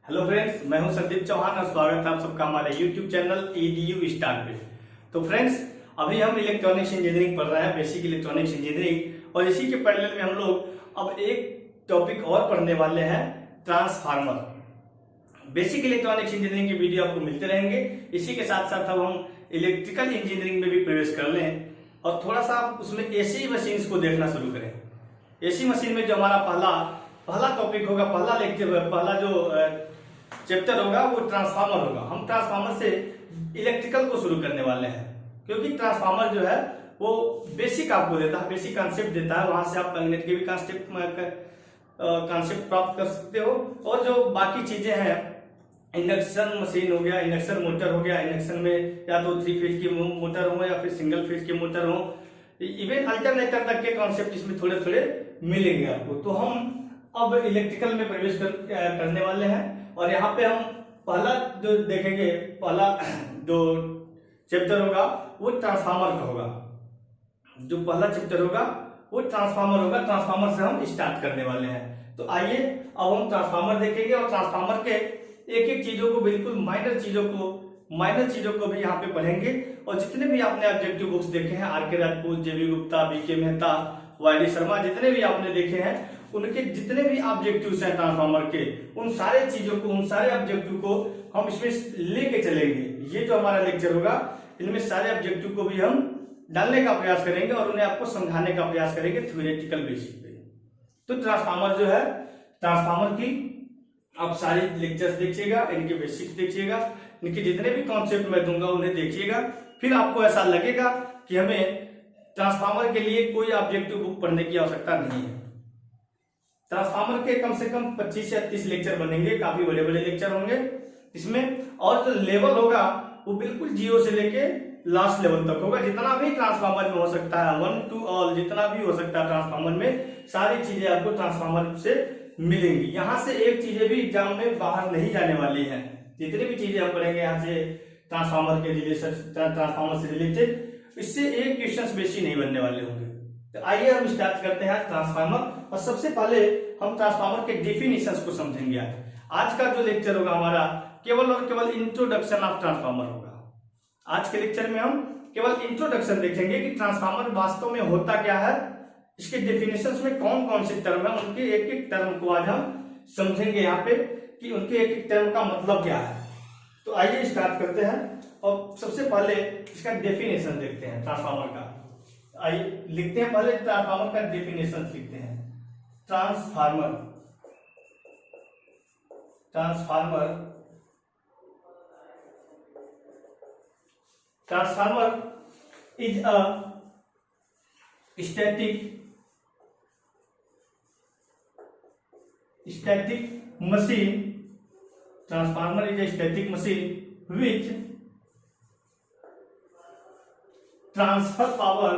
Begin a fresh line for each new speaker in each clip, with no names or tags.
Hello friends, मैं हूं संदीप चौहान और स्वागत है आप सबका हमारे यूट्यूब चैनल EDU स्टार पे। तो फ्रेंड्स, अभी हम इलेक्ट्रॉनिक्स इंजीनियरिंग पढ़ रहे हैं, बेसिक इलेक्ट्रॉनिक्स इंजीनियरिंग, और इसी के पैरेलल में हम लोग अब एक टॉपिक और पढ़ने वाले हैं, ट्रांसफार्मर। बेसिक इलेक्ट्रॉनिक्स इंजीनियरिंग के वीडियो आपको मिलते रहेंगे। इसी के साथ साथ अब हम इलेक्ट्रिकल इंजीनियरिंग में भी प्रवेश कर लें और थोड़ा सा उसमें एसी मशीन्स को देखना शुरू करें। एसी मशीन में जो हमारा पहला टॉपिक होगा, पहला लेक्चर, पहला जो चैप्टर होगा वो ट्रांसफार्मर होगा। हम ट्रांसफार्मर से इलेक्ट्रिकल को शुरू करने वाले हैं, क्योंकि ट्रांसफार्मर जो है वो बेसिक आपको देता है, बेसिक कॉन्सेप्ट देता है। वहां से आप मैग्नेट के भी कॉन्सेप्ट प्राप्त कर सकते हो, और जो बाकी चीजें हैं, इंडक्शन मशीन हो गया, इंडक्शन मोटर हो गया, इंडक्शन में या तो 3 फेज की मोटर हो या फिर सिंगल फेज की मोटर हो, इवन अल्टरनेटर तक के कॉन्सेप्ट इसमें थोड़े थोड़े मिलेंगे आपको। तो हम अब इलेक्ट्रिकल में प्रवेश करने वाले हैं, और यहाँ पे हम पहला जो देखेंगे, पहला जो चैप्टर होगा वो ट्रांसफार्मर का होगा। जो पहला चैप्टर होगा वो ट्रांसफार्मर होगा। ट्रांसफार्मर से हम स्टार्ट करने वाले हैं। तो आइए अब हम ट्रांसफार्मर देखेंगे, और ट्रांसफार्मर के एक एक चीजों को, बिल्कुल माइनर चीजों को भी यहाँ पे पढ़ेंगे। और जितने भी आपने ऑब्जेक्टिव बुक्स देखे हैं, RK Rajput, JB Gupta, BK Mehta, YD Sharma, जितने भी आपने देखे हैं, उनके जितने भी ऑब्जेक्टिव्स हैं ट्रांसफार्मर के, उन सारे चीजों को, उन सारे ऑब्जेक्टिव को हम इसमें लेके चलेंगे। ये जो हमारा लेक्चर होगा, इनमें सारे ऑब्जेक्टिव को भी हम डालने का प्रयास करेंगे और उन्हें आपको समझाने का प्रयास करेंगे थ्योरेटिकल बेसिस पे। तो ट्रांसफार्मर जो है, ट्रांसफार्मर की आप सारे लेक्चर्स देखिएगा, इनके बेसिक्स देखिएगा, इनके जितने भी कॉन्सेप्ट मैं दूंगा उन्हें देखिएगा। फिर आपको ऐसा लगेगा कि हमें ट्रांसफार्मर के लिए कोई ऑब्जेक्टिव बुक पढ़ने की आवश्यकता नहीं है। ट्रांसफार्मर के कम से कम 25 या 30 लेक्चर बनेंगे, काफी बड़े बड़े लेक्चर होंगे इसमें। और जो लेवल होगा वो बिल्कुल 0 से लेके लास्ट लेवल तक होगा। जितना भी ट्रांसफार्मर में हो सकता है, 1 to all, जितना भी हो सकता है ट्रांसफार्मर में, सारी चीजें आपको ट्रांसफार्मर से मिलेंगी। यहां से एक चीजें भी एग्जाम में बाहर नहीं जाने वाली है। जितनी भी चीजें हम पढ़ेंगे यहाँ से ट्रांसफार्मर के रिलेशन, ट्रांसफार्मर से रिलेटेड, इससे एक क्वेश्चन बेसी नहीं बनने वाले होंगे। तो आइए हम स्टार्ट करते हैं ट्रांसफार्मर, और सबसे पहले हम ट्रांसफार्मर के डेफिनेशंस को समझेंगे। आज का जो लेक्चर होगा हमारा, केवल और केवल इंट्रोडक्शन ऑफ ट्रांसफार्मर होगा। आज के लेक्चर में हम केवल इंट्रोडक्शन देखेंगे कि ट्रांसफार्मर वास्तव में होता क्या है, इसके डेफिनेशंस में कौन कौन से टर्म है, उनके एक एक टर्म को आज हम समझेंगे यहाँ पे कि उनके एक एक टर्म का मतलब क्या है। तो आइए स्टार्ट करते हैं, और सबसे पहले इसका डेफिनेशन देखते हैं ट्रांसफार्मर का। आइए लिखते हैं, पहले ट्रांसफार्मर का डेफिनेशन लिखते हैं। Transformer is a static machine. Transformer is a static machine which transfer power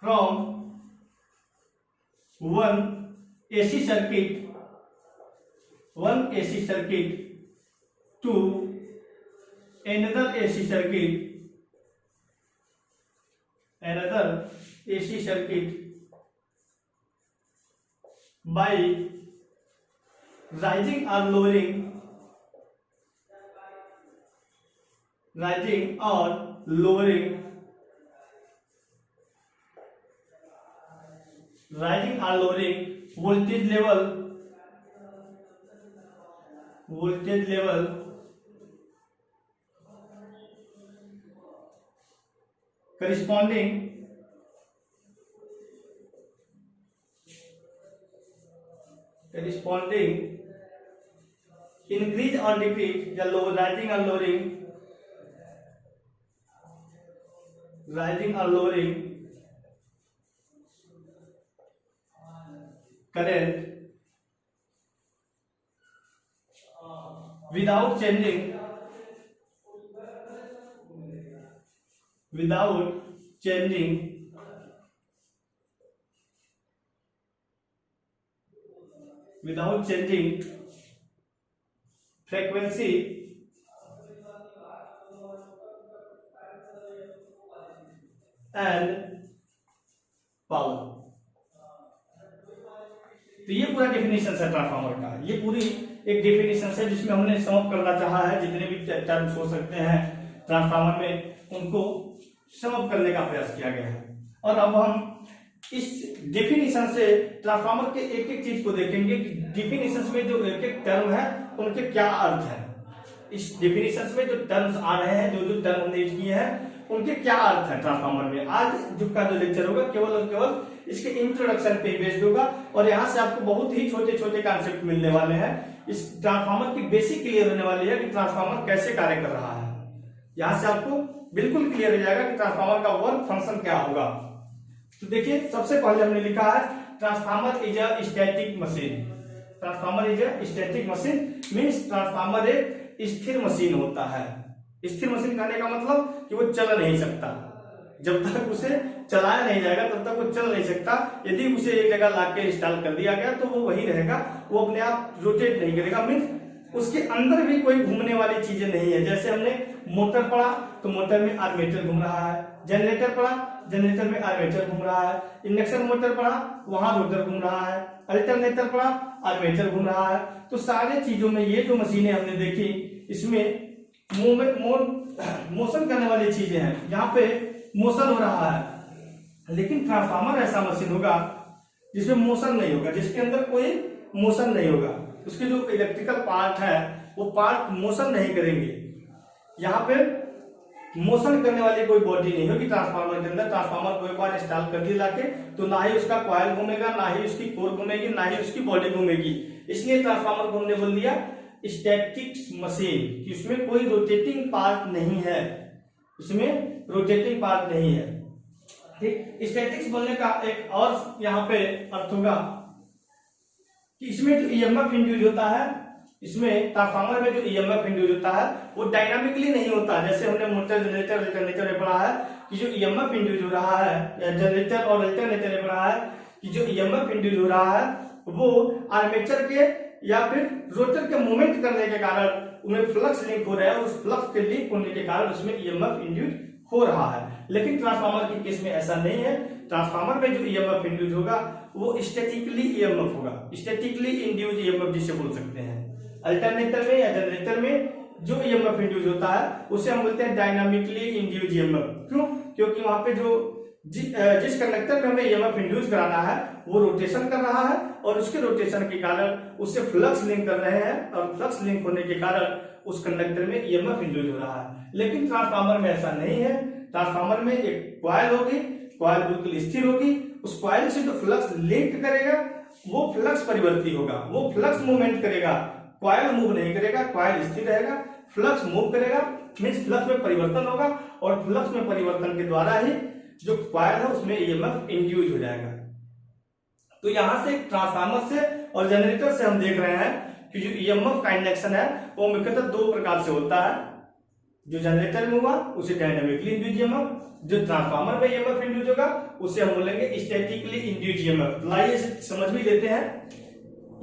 from one AC circuit to another AC circuit by rising or lowering voltage level corresponding increase or decrease, या rising or lowering current without changing frequency and power. तो ये पूरा definition है transformer का। ये पूरी एक definition है जिसमें हमने सम अप करना चाहा है, जितने भी टर्म्स हो सकते हैं ट्रांसफार्मर में उनको सम अप करने का प्रयास किया गया है। और अब हम इस डेफिनेशन से ट्रांसफार्मर के एक एक चीज को देखेंगे कि डेफिनेशन में जो एक एक टर्म है उनके क्या अर्थ है। इस डेफिनेशन में जो टर्म्स आ रहे हैं, जो जो टर्म हमने यूज किए हैं उनके क्या अर्थ है ट्रांसफार्मर में। आज जो का जो लेक्चर होगा केवल और केवल इसके इंट्रोडक्शन पे बेस्ड होगा और यहाँ से आपको बहुत ही छोटे छोटे कॉन्सेप्ट मिलने वाले हैं। इस ट्रांसफार्मर की बेसिक क्लियर होने वाली है कि ट्रांसफार्मर कैसे कार्य कर रहा है। यहाँ से आपको बिल्कुल क्लियर हो जाएगा कि ट्रांसफार्मर का वर्क फंक्शन क्या होगा। तो देखिए, सबसे पहले हमने लिखा है transformer is a static machine. Transformer is a static machine means transformer एक स्थिर मशीन होता है। स्थिर मशीन कहने का मतलब कि वो चल नहीं सकता, जब तक उसे चलाया नहीं जाएगा तब तक वो चल नहीं सकता। यदि उसे एक जगह लाके इंस्टॉल कर दिया गया तो वो वही रहेगा, वो अपने आप रोटेट नहीं करेगा। मीन्स उसके अंदर भी कोई घूमने वाली चीजें नहीं है। जैसे हमने मोटर पढ़ा तो मोटर में आर्मेचर घूम रहा है, जनरेटर पढ़ा जनरेटर में आर्मेचर घूम रहा है, इंडक्शन मोटर पढ़ा वहां रोटर घूम रहा है, अल्टरनेटर पढ़ा आर्मेचर घूम रहा है। तो सारे चीजों में ये जो मशीनें हमने देखी इसमें मोशन करने वाली चीजें हैं, यहाँ पे मोशन हो रहा है। लेकिन ट्रांसफार्मर ऐसा मशीन होगा जिसमें मोशन नहीं होगा, जिसके अंदर कोई मोशन नहीं होगा। उसके जो इलेक्ट्रिकल पार्ट है वो पार्ट मोशन नहीं करेंगे। यहाँ पे मोशन करने वाली कोई बॉडी नहीं होगी ट्रांसफार्मर के अंदर। ट्रांसफार्मर को एक बार इंस्टॉल कर दिया लाके तो ना ही उसका कॉइल घूमेगा, ना ही उसकी कोर घूमेगी, ना ही उसकी बॉडी घूमेगी। इसलिए ट्रांसफार्मर को हमने बोल दिया स्टैटिक मशीन कि उसमें कोई रोटेटिंग पार्ट नहीं है, उसमें रोटेटिंग पार्ट नहीं है। ठीक, स्टैटिक्स बोलने का एक और यहाँ पे अर्थ होगा कि इसमें जो ईएमएफ इंड्यूस होता है, इसमें ट्रांसफार्मर में जो ईएमएफ इंड्यूस होता है वो डायनामिकली नहीं होता। जैसे हमने मोटर जनरेटर अल्टरनेटर में पढ़ा है कि जो ईएमएफ इंड्यूस हो रहा है, या जनरेटर और अल्टरनेटर में पढ़ा है कि जो ईएमएफ इंड्यूस हो रहा है वो आर्मेचर के या फिर रोटर के मूवमेंट करने के कारण उनमें फ्लक्स लिंक हो रहा है, उस फ्लक्स के लिंक होने के कारण उसमें ईएमएफ इंड्यूस हो रहा है। लेकिन ट्रांसफार्मर के केस में ऐसा नहीं है। ट्रांसफार्मर में जो ईएमएफ इंड्यूस होगा वो स्टैटिकली ईएमएफ होगा, स्टैटिकली इंड्यूस ईएमएफ जिसे बोल सकते हैं। अल्टरनेटर में या जनरेटर में जो ईएमएफ इंड्यूस होता है उसे हम बोलते हैं डायनामिकली इंड्यूस ईएमएफ। क्यों? क्योंकि वहां पे जो जिस कंडक्टर में हमें ईएमएफ इंड्यूस कराना है वो रोटेशन कर रहा है और उसके रोटेशन के कारण उससे फ्लक्स लिंक कर रहे हैं और फ्लक्स लिंक होने के कारण उस कंडक्टर में ईएमएफ इंड्यूस हो रहा है। लेकिन ट्रांसफार्मर में ऐसा नहीं है। ट्रांसफार्मर में एक कॉइल होगी, कॉइल बिल्कुल स्थिर होगी, उस कॉइल से जो फ्लक्स लिंक करेगा वो फ्लक्स परिवर्ती होगा, वो फ्लक्स मूवमेंट करेगा। कॉइल मूव नहीं करेगा, कॉइल स्थिर रहेगा, फ्लक्स मूव करेगा मींस फ्लक्स में परिवर्तन होगा और फ्लक्स में परिवर्तन के द्वारा ही जो कॉइल है उसमें ईएमएफ इंड्यूस हो जाएगा। तो यहां से ट्रांसफार्मर से और जनरेटर से हम देख रहे हैं कि जो ईएमएफ का इंडक्शन है वो मुख्यतः दो प्रकार से होता है। जो जनरेटर में हुआ उसे डायनामिकली इंड्यूस ईएमएफ, जो ट्रांसफार्मर में ईएमएफ इंड्यूस होगा उसे हम बोलेंगे स्टैटिकली इंड्यूस ईएमएफ। लाइए इसे समझ भी लेते हैं।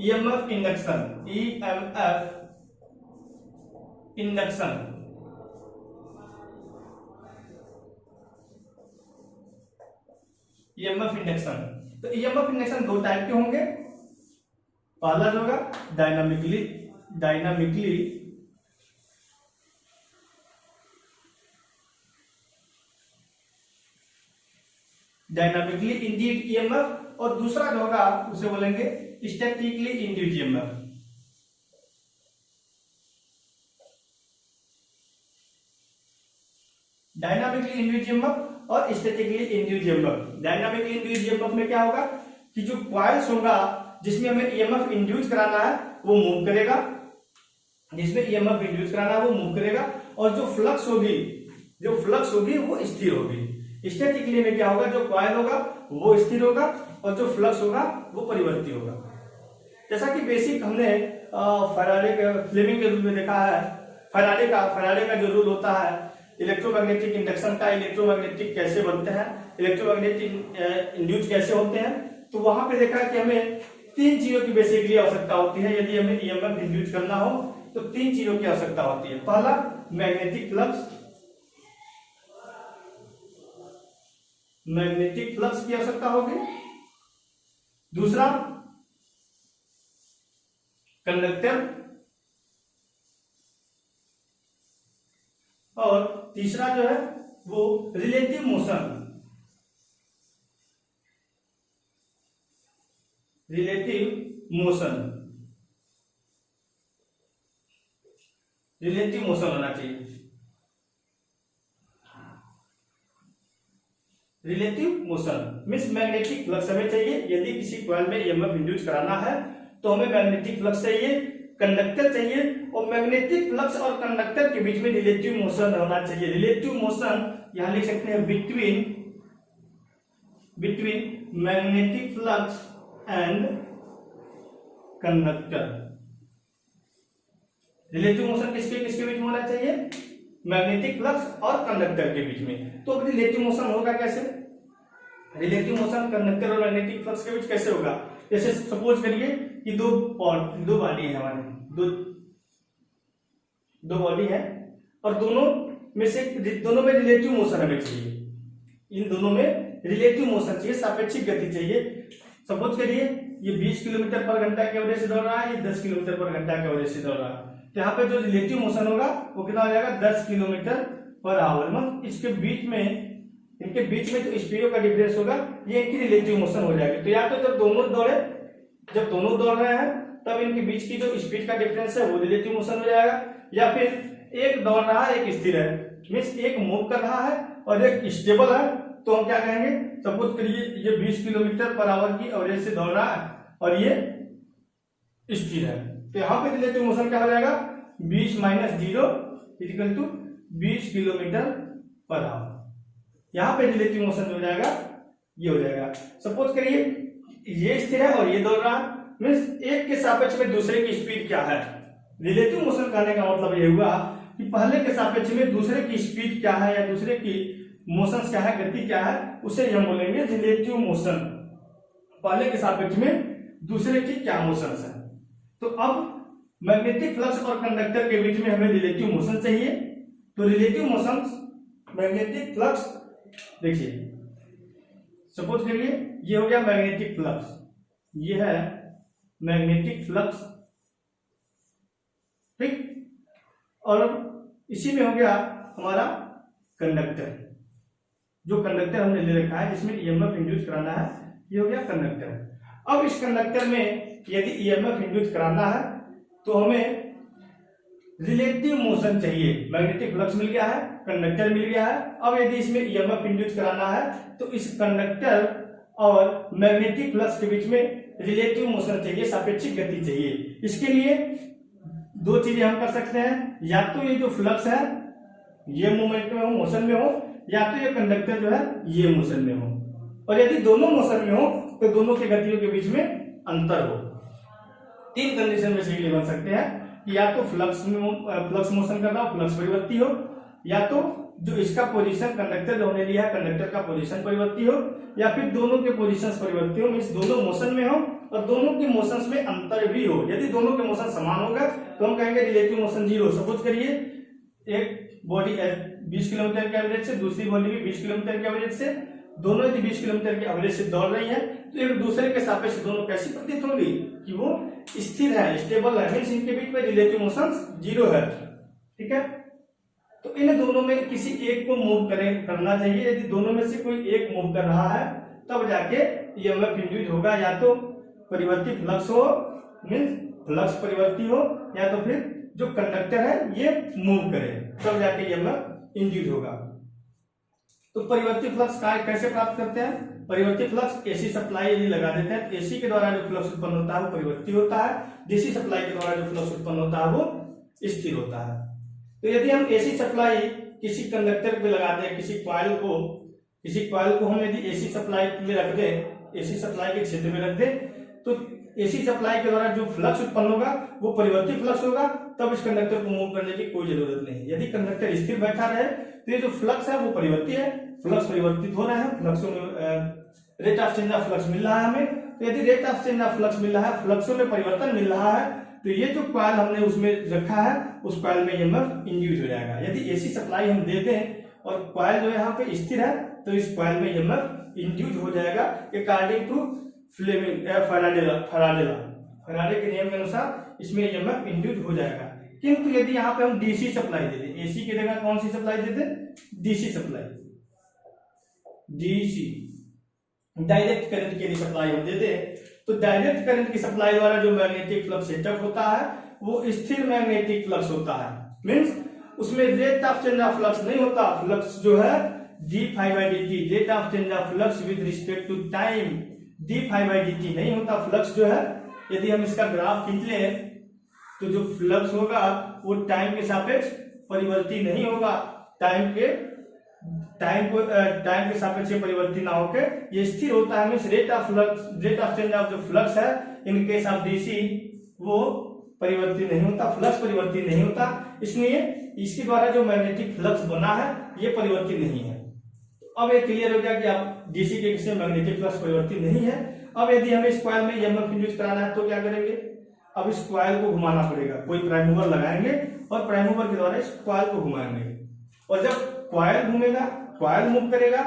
EMF induction, EMF induction EMF induction. तो ईएमएफ इंडक्शन दो टाइप के होंगे। पहला जो होगा डायनामिकली इंड्यूस्ड ईएमएफ और दूसरा जो होगा उसे बोलेंगे statically induced EMF. Dynamically induced EMF और statically induced EMF. Dynamically induced EMF में क्या होगा कि जो कॉइल्स होगा जिसमें हमें ईएमएफ इंड्यूस कराना है वो मूव करेगा, जिसमें ईएमएफ इंड्यूस कराना है वो मूव करेगा और जो फ्लक्स होगी वो स्थिर होगी। स्टैटिकली में क्या होगा, जो कॉइल होगा वो स्थिर होगा और जो फ्लक्स होगा वो परिवर्ती होगा। जैसा कि बेसिक हमने फ्लेमिंग के रूल में देखा है। फैराडे का जो रूल होता है इलेक्ट्रोमैग्नेटिक इंडक्शन का, इलेक्ट्रोमैग्नेटिक कैसे बनते हैं, इलेक्ट्रोमैग्नेटिक इंड्यूस कैसे होते हैं, तो वहां पे देखा कि हमें तीन चीजों की बेसिकली आवश्यकता होती है। यदि हमें ईएमएफ इंड्यूस करना हो तो तीन चीजों की आवश्यकता होती है। पहला मैग्नेटिक फ्लक्स, मैग्नेटिक फ्लक्स की आवश्यकता होगी। दूसरा कंडक्टर, और तीसरा जो है वो रिलेटिव मोशन। रिलेटिव मोशन होना चाहिए। Relative motion means magnetic flux हमें चाहिए। यदि किसी कॉइल में ईएमएफ इंड्यूस कराना है तो हमें मैग्नेटिक फ्लक्स चाहिए, कंडक्टर चाहिए, और मैग्नेटिक फ्लक्स और कंडक्टर के बीच में रिलेटिव मोशन होना चाहिए। रिलेटिव मोशन यहां लिख सकते हैं between magnetic flux and conductor. Relative motion किसके किसके बीच में होना चाहिए? मैग्नेटिक फ्लक्स और कंडक्टर के बीच में। तो रिलेटिव मोशन होगा कैसे? रिलेटिव मोशन कंडक्टर और मैग्नेटिक फ्लक्स के बीच कैसे होगा? जैसे सपोज करिए कि दो बॉडी है हमारे, दो बॉडी है, और दोनों में रिलेटिव मोशन हमें चाहिए। इन दोनों में रिलेटिव मोशन चाहिए, सापेक्षिक गति चाहिए। सपोज करिए ये 20 किलोमीटर पर घंटा के एवरेज से दौड़ रहा है, ये 10 किलोमीटर पर घंटा के एवरेज से दौड़ रहा है। तो यहाँ पे जो रिलेटिव मोशन होगा वो कितना हो जाएगा? 10 किलोमीटर पर आवर। मतलब इनके बीच में जो स्पीडों का डिफरेंस होगा ये इनकी रिलेटिव मोशन हो जाएगी। तो या तो जब दोनों दौड़ रहे हैं तब इनके बीच की जो स्पीड का डिफरेंस है वो रिलेटिव मोशन हो जाएगा, या फिर एक दौड़ रहा है एक स्थिर है, मीन्स एक मूव कर रहा है और एक स्टेबल है, तो हम क्या कहेंगे? सपोज करिए ये 20 किलोमीटर पर आवर की एवरेज से दौड़ रहा है और ये स्थिर है, तो यहाँ पे रिलेटिव मोशन क्या हो जाएगा? 20 minus 0 equal to 20 kilometre per hour. यहाँ पे रिलेटिव मोशन हो जाएगा, ये हो जाएगा। सपोज करिए ये स्थिर है और ये दौड़ रहा है, मीन्स एक के सापेक्ष में दूसरे की स्पीड क्या है? रिलेटिव मोशन कहने का मतलब ये हुआ कि पहले के सापेक्ष में दूसरे की स्पीड क्या है या दूसरे की मोशन क्या है, गति क्या है, उसे हम बोलेंगे रिलेटिव मोशन। पहले के सापेक्ष में दूसरे की क्या मोशन है। तो अब मैग्नेटिक फ्लक्स और कंडक्टर के बीच में हमें रिलेटिव मोशन चाहिए। तो रिलेटिव मोशन मैग्नेटिक फ्लक्स, देखिए सपोज करिए ये हो गया मैग्नेटिक फ्लक्स, ये है मैग्नेटिक फ्लक्स, ठीक, और इसी में हो गया हमारा कंडक्टर। जो कंडक्टर हमने ले रखा है जिसमें ईएमएफ इंड्यूस कराना है, ये हो गया कंडक्टर। अब इस कंडक्टर में यदि ईएमएफ इंड्यूस कराना है तो हमें रिलेटिव मोशन चाहिए। मैग्नेटिक फ्लक्स मिल गया है, कंडक्टर मिल गया है। अब यदि इसमें ईएमएफ इंड्यूस कराना है तो इस कंडक्टर और मैग्नेटिक फ्लक्स के बीच में रिलेटिव मोशन चाहिए, सापेक्षिक गति चाहिए। इसके लिए दो चीजें हम कर सकते हैं, या तो ये जो फ्लक्स है ये मूवमेंट में हो, मोशन में हो, या तो ये कंडक्टर जो है ये मोशन में हो। और यदि दोनों मोशन में हो तो दोनों की गतियों के बीच में अंतर हो। तीन कंडीशन में से बन सकते हैं कि या तो फ्लक्स मोशन कर रहा हो, फ्लक्स परिवर्ती हो, या तो जो इसका पोजीशन कंडक्टर जो हमने लिया है कंडक्टर का पोजीशन परिवर्ती हो, या फिर दोनों के पोजीशंस परिवर्ती हो, मींस दोनों मोशन में हो और दोनों के मोशंस में अंतर भी हो। यदि दोनों के मोशन समान होगा तो हम कहेंगे रिलेटिव मोशन 0। सपोज करिए एक बॉडी 20 किलोमीटर के एवरेज से, दूसरी बॉडी भी 20 किलोमीटर के एवरेज से, दोनों यदि 20 किलोमीटर के एवरेज से दौड़ रही है तो एक दूसरे के सापेक्ष दोनों कैसी प्रतीत होंगी कि वो स्थिर है, स्टेबल है, मींस इनके बीच में रिलेटिव मोशन 0 है, ठीक है। तो इन दोनों में किसी एक को मूव करना चाहिए। यदि दोनों में से कोई एक मूव कर रहा है तब जाके ईएमएफ इंड्यूस होगा, या तो परिवर्ती फ्लक्स हो, मींस फ्लक्स परिवर्ती हो, या तो फिर जो कंडक्टर है ये मूव करे तब जाके ईएमएफ इंड्यूस होगा। तो परिवर्ती फ्लक्स कैसे प्राप्त करते हैं? परिवर्ती फ्लक्स एसी सप्लाई यदि लगा देते हैं तो एसी के द्वारा जो फ्लक्स उत्पन्न होता है वो परिवर्ती होता है, डीसी सप्लाई के द्वारा जो फ्लक्स उत्पन्न होता है वो स्थिर होता है। तो यदि हम एसी सप्लाई किसी कंडक्टर पे लगाते हैं, किसी कॉइल को हम यदि एसी सप्लाई में रख दें, एसी सप्लाई के क्षेत्र में रख दें, तो एसी सप्लाई के द्वारा जो फ्लक्स उत्पन्न होगा वो परिवर्ती फ्लक्स होगा, तब इस कंडक्टर को मूव करने की कोई जरूरत नहीं। यदि कंडक्टर स्थिर बैठा रहे तो ये जो फ्लक्स है वो परिवर्ती है, फ्लक्स परिवर्तित हो रहे हैं, फ्लक्सों में rate of change of flux मिल रहा है हमें। तो यदि rate of change of flux मिल रहा है, फ्लक्सों में परिवर्तन मिल रहा है, तो ये जो कॉइल हमने उसमें रखा है उस कॉइल में ईएमएफ इंड्यूस हो जाएगा। यदि एसी सप्लाई हम देते हैं और कॉइल जो है यहाँ पे स्थिर है तो इस कॉइल में ईएमएफ इंड्यूस हो जाएगा अकॉर्डिंग टू फ्लेमिंग फैराडे के नियम के अनुसार इसमें ईएमएफ इंड्यूस हो जाएगा। किंतु यदि यहाँ पे हम डीसी सप्लाई दे दें, एसी की जगह कौन सी सप्लाई दे दें, DC supply, DC direct current के लिए सप्लाई हम देते हैं, तो डायरेक्ट करंट की सप्लाई द्वारा जो मैग्नेटिक फ्लक्स सेटअप होता है वो स्थिर मैग्नेटिक फ्लक्स होता है। मींस उसमें rate of change of flux नहीं होता, फ्लक्स जो है d phi by d t, rate of change of flux with respect to time d phi by d t नहीं होता। फ्लक्स जो है यदि हम इसका ग्राफ खींच लें तो जो फ्लक्स होगा वो टाइम के सापेक्ष परिवर्ती नहीं होगा, टाइम के सापेक्ष परिवर्ती ना होकर ये स्थिर होता है। Means rate of change of जो फ्लक्स है इन केस ऑफ डीसी वो परिवर्ती नहीं होता, फ्लक्स परिवर्ती नहीं होता, इसलिए इसके द्वारा जो मैग्नेटिक फ्लक्स बना है ये परिवर्ती नहीं है। अब ये क्लियर हो गया कि आप डीसी के केस में मैग्नेटिक फ्लक्स परिवर्ती नहीं है। अब यदि हमें इस कॉइल में ईएमएफ इंड्यूस कराना है तो क्या करेंगे, अब इस कॉइल को घुमाना पड़ेगा, कोई प्राइम मूवर लगाएंगे और प्राइम मूवर के द्वारा इस कॉइल को घुमाएंगे, और जब कॉइल घूमेगा, कॉइल मूव करेगा,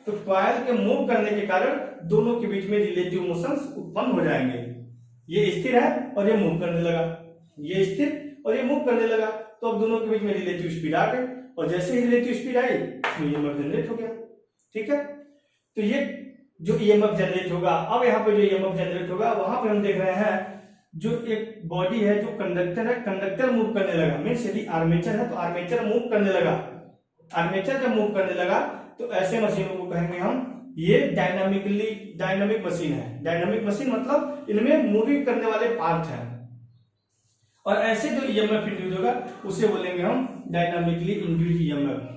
तो कॉइल के मूव करने के कारण दोनों के बीच में रिलेटिव मोशंस उत्पन्न हो जाएंगे। ये स्थिर है और ये मूव करने लगा, ये स्थिर और ये मूव करने लगा, तो अब दोनों के बीच में रिलेटिव स्पीड आ गई, और जैसे ही रिलेटिव स्पीड आई इसमें ईएमएफ जनरेट हो गया। ठीक है, तो ये जो ईएमएफ जनरेट होगा, अब यहाँ पे जो ईएमएफ जनरेट होगा वहां पे हम देख रहे हैं जो एक बॉडी है, जो कंडक्टर है, कंडक्टर मूव करने लगा। मीन्स यदि आर्मेचर है तो आर्मेचर मूव करने लगा, आर्मेचर जब मूव करने लगा तो ऐसे मशीनों को कहेंगे हम ये डायनामिक मशीन है। डायनामिक मशीन मतलब इनमें मूविंग करने वाले पार्ट हैं, और ऐसे जो ईएमएफ इंड्यूस होगा उसे बोलेंगे हम डायनामिकली इंड्यूस्ड ईएमएफ।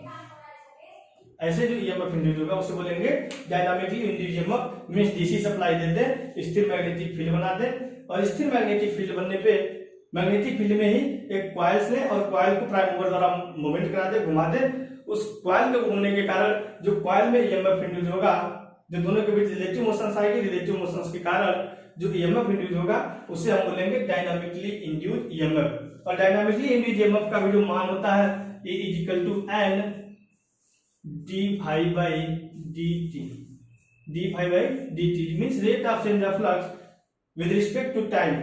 ऐसे जो ईएमएफ इंड्यूस होगा उसे बोलेंगे dynamically induced EMF. Means DC supply देते हैं, स्थिर मैग्नेटिक फील्ड बनाते हैं, और स्थिर मैग्नेटिक फील्ड बनने पे मैग्नेटिक फील्ड में ही एक कॉइल से, और कॉइल को प्राइम मूवर द्वारा मूवमेंट करा दे, घुमा दे, उस कॉइल के घूमने के कारण जो कॉइल में ईएमएफ इंड्यूस होगा, जो दोनों के बीच रिलेटिव मोशंस आएगी, रिलेटिव मोशंस के कारण जो ईएमएफ इंड्यूस होगा उसे हम बोलेंगे डायनामिकली इंड्यूस्ड ईएमएफ। और डायनामिकली इंड्यूस्ड ईएमएफ का भी जो मान होता है E equal to n d phi by d t, d phi by d t means rate of change of flux with respect to time.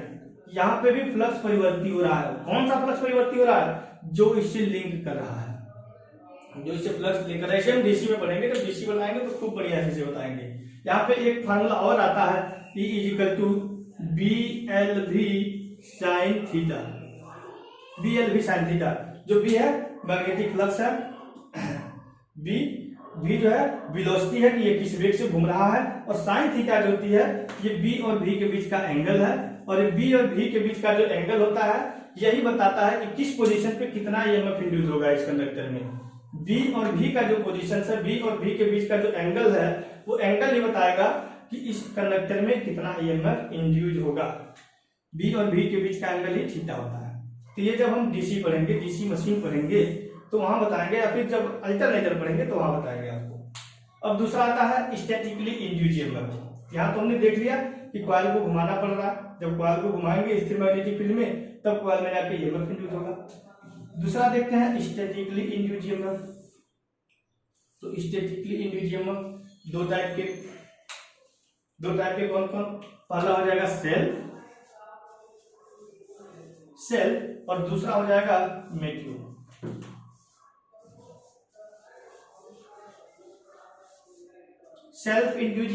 यहाँ पे भी फ्लक्स परिवर्ती हो रहा है। कौन सा फ्लक्स परिवर्ती हो रहा है, जो इससे लिंक कर रहा है, जो इससे फ्लक्स लिंक कर रहा है। इसे हम डीसी में पढ़ेंगे, तो डीसी बनाएंगे तो खूब बढ़िया से बताएंगे। यहाँ पे एक फार्मूला और आता है, E equal to B L V sine theta, B L V sine theta. जो बी है मैग्नेटिक फ्लक्स है, बी जो है वेलोसिटी है कि ये किस वेग से घूम रहा है, और साइन थीटा जो होती है ये बी और भी के बीच का एंगल है, और ये बी और भी के बीच का जो एंगल होता है यही बताता है कि किस पोजीशन पे कितना ईएमएफ इंड्यूस होगा इस कंडक्टर में। बी और भी का जो पोजीशन है, बी और भी के बीच का जो एंगल है वो एंगल ही बताएगा कि इस कंडक्टर में कितना ईएमएफ इंड्यूस होगा। बी और भी के बीच का एंगल ही थीटा होता है। तो ये जब हम डीसी पढ़ेंगे, डीसी मशीन पढ़ेंगे तो वहां बताएंगे, या फिर जब अल्टरनेटर पढ़ेंगे तो वहां बताएंगे आपको। अब दूसरा आता है स्टैटिकली इंड्यूस्ड ईएमएफ। यहाँ तो हमने देख लिया कि कॉइल को घुमाना पड़ रहा, जब कॉइल को घुमाएंगे स्थिर मैग्नेटिक फील्ड में तब कॉइल में जाके ईएमएफ इंड्यूस होगा। दूसरा देखते हैं स्टैटिकली इंड्यूस्ड ईएमएफ। तो स्टैटिकली इंड्यूस्ड ईएमएफ दो टाइप के कौन कौन, पहला हो जाएगा सेल्फ और दूसरा हो जाएगा मैच्योर। सेल्फ इंड्यूस्ड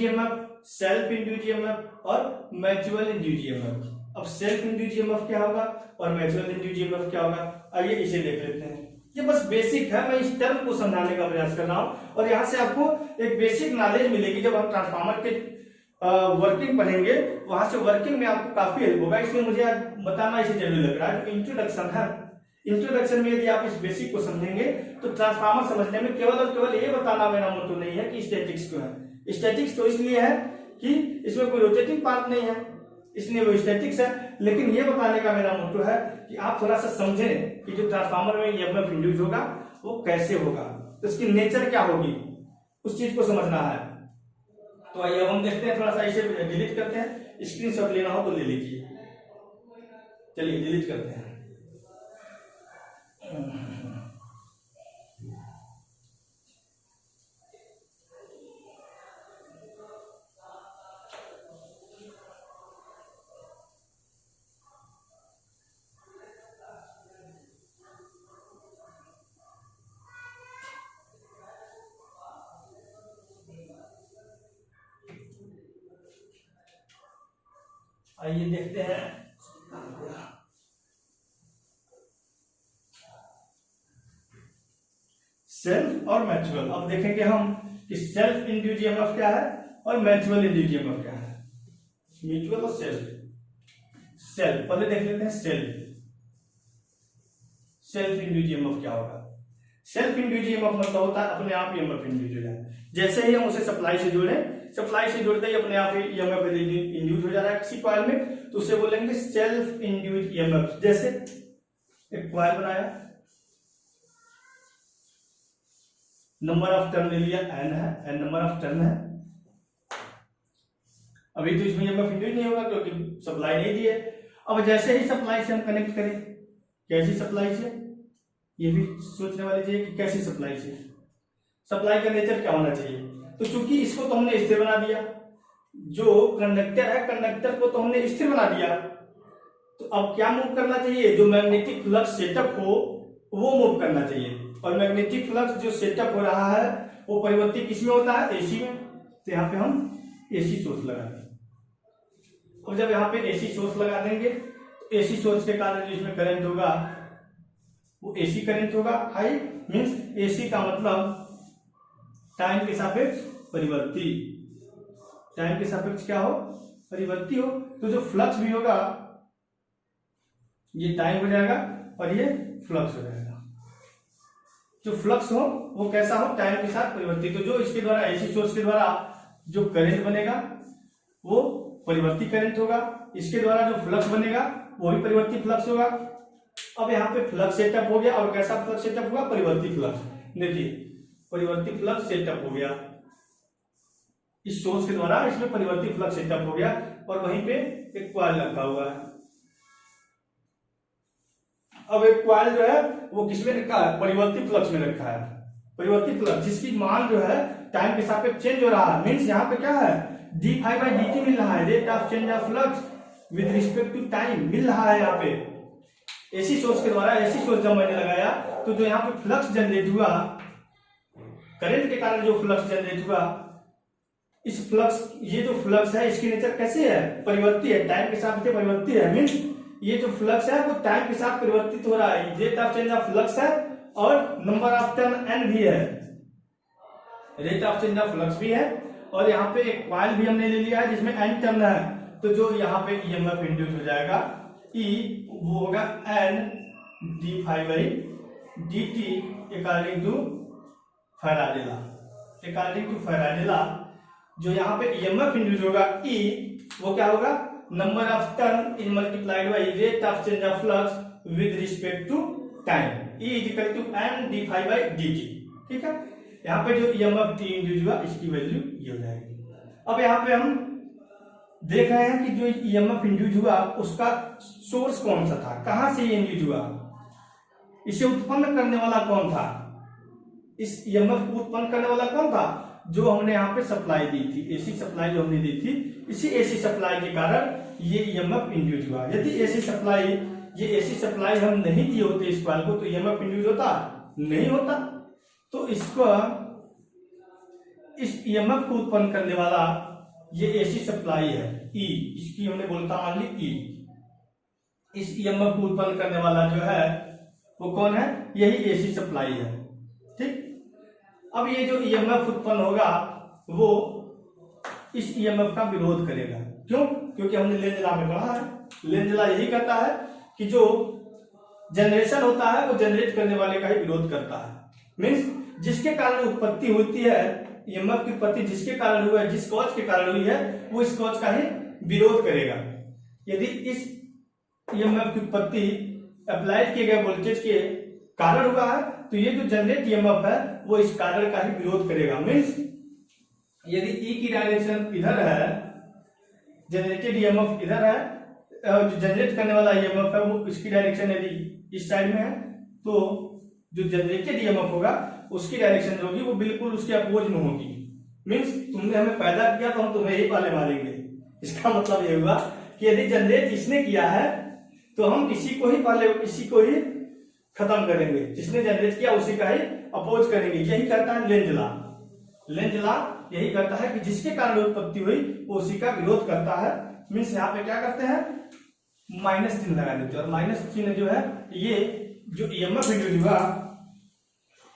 ईएमएफ और म्यूचुअल इंड्यूस्ड ईएमएफ। अब सेल्फ इंड्यूस्ड ईएमएफ क्या होगा और म्यूचुअल इंड्यूस्ड ईएमएफ क्या होगा, आइए इसे देख लेते हैं। ये बस बेसिक है, मैं इस टर्म को समझाने का प्रयास कर रहा हूं, और यहाँ से आपको एक बेसिक नॉलेज मिलेगी। जब हम ट्रांसफार्मर के वर्किंग पढ़ेंगे वहां से वर्किंग में आपको काफी हेल्प होगा, इसलिए मुझे आज बताना इसे जरूरी लग रहा है। इंट्रोडक्शन है, इंट्रोडक्शन में यदि आप इस बेसिक को समझेंगे तो ट्रांसफार्मर समझने में केवल और केवल ये बताना मेरा मोटो नहीं है कि स्टैटिक्स क्यों है। स्टैटिक्स तो इसलिए है कि इसमें कोई रोटेटिंग पार्ट नहीं है, इसलिए वो स्टैटिक्स है। लेकिन ये बताने का मेरा मोटो है कि आप थोड़ा सा समझें कि जो ट्रांसफार्मर में ईएमएफ इंड्यूस होगा वो कैसे होगा, तो इसकी नेचर क्या होगी, उस चीज को समझना है। तो आइए अब हम देखते हैं, थोड़ा सा इसे डिलीट करते हैं, स्क्रीनशॉट लेना हो तो ले लीजिए। चलिए डिलीट करते हैं। आइए देखते हैं सेल्फ और म्यूचुअल। अब देखेंगे हम कि सेल्फ इंड्यूस्ड ईएमएफ क्या है और म्यूचुअल इंड्यूस्ड ईएमएफ क्या है। म्यूचुअल और सेल्फ पहले देख लेते हैं। सेल्फ इंड्यूस्ड ईएमएफ क्या होगा। सेल्फ इंड्यूस्ड ईएमएफ मतलब होता है अपने आप ईएमएफ इंड्यूस हो जाए। जैसे ही हम उसे सप्लाई से जोड़े, सप्लाई से जोड़ते ही अपने आप ईएमएफ इंड्यूस हो जा रहा है किसी कॉइल में, तो उसे बोलेंगे सेल्फ इंड्यूस्ड ईएमएफ। जैसे एक कॉइल बनाया, नंबर ऑफ टर्न ले लिया n है, n नंबर ऑफ टर्न है। अभी तो इसमें ईएमएफ इंड्यूस नहीं होगा क्योंकि सप्लाई नहीं दी है। अब जैसे ही सप्लाई से हम कनेक्ट करें, कैसी सप्लाई से, ये भी सोचने वाली चाहिए कि कैसी सप्लाई से, सप्लाई का नेचर क्या होना चाहिए। तो चूंकि इसको तो हमने स्थिर बना दिया, जो कंडक्टर है कंडक्टर को तो हमने स्थिर बना दिया, तो अब क्या मूव करना चाहिए, जो मैग्नेटिक फ्लक्स सेटअप हो वो मूव करना चाहिए। और मैग्नेटिक फ्लक्स जो सेटअप हो रहा है वो परिवर्तित किसमें होता है, एसी में। तो यहाँ पे हम एसी सोर्स लगा देंगे। और जब यहाँ पे एसी सोर्स लगा देंगे तो एसी सोर्स के कारण जो इसमें करंट होगा वो एसी करंट होगा। हाई मीन्स एसी का मतलब टाइम के सापेक्ष परिवर्ती, टाइम के सापेक्ष क्या हो, परिवर्ती हो। तो जो फ्लक्स भी होगा ये टाइम हो जाएगा और ये फ्लक्स हो जाएगा। जो फ्लक्स हो वो कैसा हो, टाइम के साथ परिवर्ती। तो जो इसके द्वारा एसी सोर्स के द्वारा जो करंट बनेगा वो परिवर्ती करंट होगा, इसके द्वारा जो फ्लक्स बनेगा वो भी परिवर्ती फ्लक्स होगा। अब यहाँ पे फ्लक्स सेटअप हो गया, और कैसा फ्लक्स सेटअप होगा, परिवर्ती फ्लक्स। देखिए परिवर्ती फ्लक्स सेटअप हो गया इस सोर्स के द्वारा, इसमें परिवर्ती फ्लक्स सेटअप हो गया। और वहीं पे एक कॉइल रखा हुआ है। अब एक कॉइल जो है वो किसमें रखा है, परिवर्ती फ्लक्स में रखा है। परिवर्ती फ्लक्स जिसकी मान जो है टाइम के सापेक्ष चेंज हो रहा है। मीन्स यहाँ पे क्या है, d∅dt मिल रहा है, rate of change of flux with respect to time मिल रहा है। यहाँ पे एसी सोर्स के द्वारा, एसी सोर्स जब मैंने लगाया तो जो यहाँ पे फ्लक्स जनरेट हुआ, करंट के कारण जो फ्लक्स जनरेट हुआ, इस फ्लक्स, ये जो फ्लक्स है इसकी नेचर कैसे है, परिवर्ती है, टाइम के साथ परिवर्ती है। मीन्स ये जो फ्लक्स है वो टाइम के साथ परिवर्तित हो रहा है। Rate of change of flux है और नंबर ऑफ टर्न n भी है, rate of change of flux भी है। और यहाँ पे एक कॉइल भी हमने ले लिया है जिसमें n टर्न है। तो जो यहाँ पे ईएमएफ इंड्यूस हो जाएगा E वो होगा n d∅dt according to Faraday law. जो यहाँ पे ईएमएफ इंड्यूस होगा E वो क्या होगा, number of turn in multiplied by rate of change of flux with respect to time, E equal to n d∅dt। ठीक है, यहाँ पे जो ईएमएफ टी इंड्यूस हुआ इसकी वैल्यू ये हो जाएगी। अब यहाँ पे हम देख रहे हैं कि जो ईएमएफ इंड्यूस हुआ उसका सोर्स कौन सा था, कहां से ये इंड्यूस हुआ, इसे उत्पन्न करने वाला कौन था, इस ईएमएफ को उत्पन्न करने वाला कौन था, जो हमने यहाँ पे सप्लाई दी थी, एसी सप्लाई जो हमने दी थी। इसी एसी सप्लाई के कारण ये ईएमएफ इंड्यूस हुआ। यदि ये एसी सप्लाई हम नहीं दिए होते इस कॉइल को तो ईएमएफ इंड्यूस होता नहीं होता। तो इसको, इस ईएमएफ को उत्पन्न करने वाला ये एसी सप्लाई है E, इसकी हमने बोलता मान ली E। इस ईएमएफ को उत्पन्न करने वाला जो है वो कौन है, यही एसी सप्लाई है। ठीक, अब ये जो ईएमएफ उत्पन्न होगा वो इस ईएमएफ का विरोध करेगा। क्यों, क्योंकि हमने लेंज लॉ में पढ़ा है, लेंज लॉ यही कहता है कि जो जनरेशन होता है वो जनरेट करने वाले का ही विरोध करता है। मीन्स जिसके कारण उत्पत्ति होती है, ईएमएफ की उत्पत्ति जिसके कारण हुआ है, जिस कॉज के कारण हुई है, वो इस कॉज का ही विरोध करेगा। यदि इस ईएमएफ की उत्पत्ति अप्लाइड किए गए वोल्टेज के कारण हुआ है तो ये जो जनरेट ईएमएफ है वो इस कारण का ही विरोध करेगा। मीन्स यदि E की डायरेक्शन इधर है, जनरेटेड ईएमएफ इधर है, जो जनरेट करने वाला ईएमएफ है वो इसकी डायरेक्शन यदि इस साइड में है, तो जो जनरेटेड ईएमएफ होगा उसकी डायरेक्शन जो होगी वो बिल्कुल उसके अपोज में होगी। मीन्स तुमने हमें पैदा किया तो हम तुम्हें ही पाले मारेंगे। इसका मतलब ये हुआ कि यदि जनरेट इसने किया है तो हम इसी को ही पाले, इसी को ही खत्म करेंगे, जिसने जनरेट किया उसी का ही अपोज करेंगे। यही कहता है लेंज लॉ। लेंज लॉ यही कहता है कि जिसके कारण उत्पत्ति हुई वो उसी का विरोध करता है। मीन्स यहाँ पे क्या करते हैं, माइनस चिन्ह लगा देते हैं। और माइनस चिन्ह जो है ये जो ईएमएफ इंड्यूस हुआ,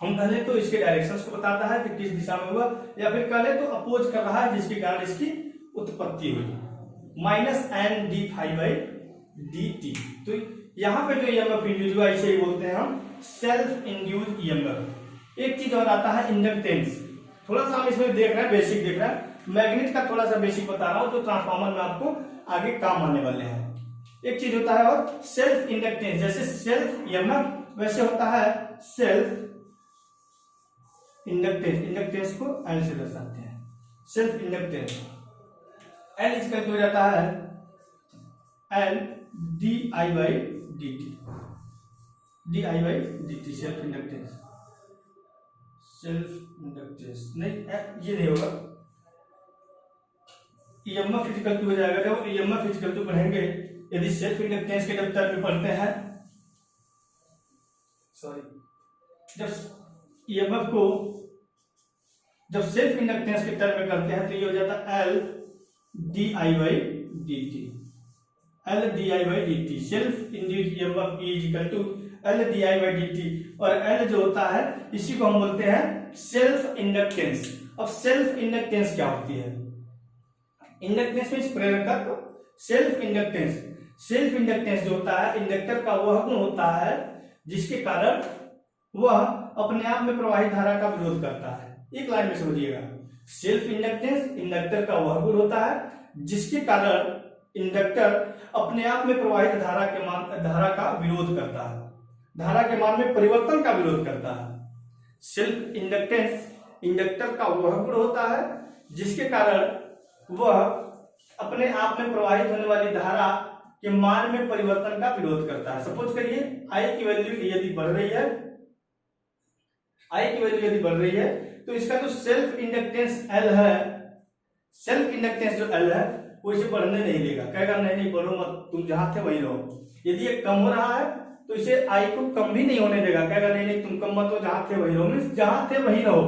हम कह ले तो इसके डायरेक्शंस को बताता है कि किस दिशा में हुआ, या फिर कह ले तो अपोज कर रहा है जिसके कारण इसकी उत्पत्ति हुई। Minus n d five by d t. तो यहाँ पे जो ईएमएफ इंड्यूस हुआ इसे ही बोलते हैं हम सेल्फ इंड्यूस ईएमएफ। एक चीज और आता है इंडक्टेंस। थोड़ा सा हम इसमें देख रहे हैं, बेसिक देख रहे हैं, मैग्नेट का थोड़ा सा बेसिक बता रहा हूं जो ट्रांसफार्मर में आपको आगे काम आने वाले हैं। एक चीज होता है और सेल्फ इंडक्टेंस, जैसे सेल्फ ईएमएफ वैसे होता है सेल्फ इंडक्टेंस। इंडक्टेंस को एल से दर्शाते हैं, सेल्फ इंडक्टेंस। एल इक्वल हो जाता है L d I by d t, D I by d t self inductance. Self inductance नहीं, ये नहीं होगा, ईएमएफ फिजिकल हो जाएगा। जब ईएमएफ फिजिकल पढ़ेंगे, यदि सेल्फ इंडक्टेंस के जब टर्म में पढ़ते हैं, सॉरी, जब ईएमएफ को जब सेल्फ इंडक्टेंस के टर्म में करते हैं तो ये हो जाता है L d I by d t, L d I by d t. Self induced EMF is equal to L d I by d t. और एल जो होता है इसी को हम बोलते हैं सेल्फ इंडक्टेंस। अब सेल्फ इंडक्टेंस क्या होती है? इंडक्टेंस में प्रेरकत्व, सेल्फ इंडक्टेंस। सेल्फ इंडक्टेंस जो होता है, इंडक्टर का वह गुण होता है जिसके कारण वह अपने आप में प्रवाहित धारा का विरोध करता है। एक लाइन में समझिएगा, सेल्फ इंडक्टेंस इंडक्टर का वह गुण होता है जिसके कारण इंडक्टर अपने आप में प्रवाहित धारा का विरोध करता है, धारा के मान में परिवर्तन का विरोध करता है। सेल्फ इंडक्टेंस इंडक्टर का वह गुण होता है जिसके कारण वह अपने आप में प्रवाहित होने वाली धारा के मान में परिवर्तन का विरोध करता है। सपोज करिए आई की वैल्यू यदि बढ़ रही है, आई की वैल्यू यदि बढ़ रही है तो इसका जो सेल्फ इंडक्टेंस एल है, सेल्फ इंडक्टेंस जो एल है वो इसे बढ़ने नहीं देगा, कहेगा नहीं बढ़ो मत, तुम जहां थे वहीं रहो। यदि ये कम हो रहा है तो इसे आई को कम भी नहीं होने देगा, कहेगा नहीं तुम कम मत हो, जहां थे वहीं रहो। मीन्स जहां थे वहीं रहो,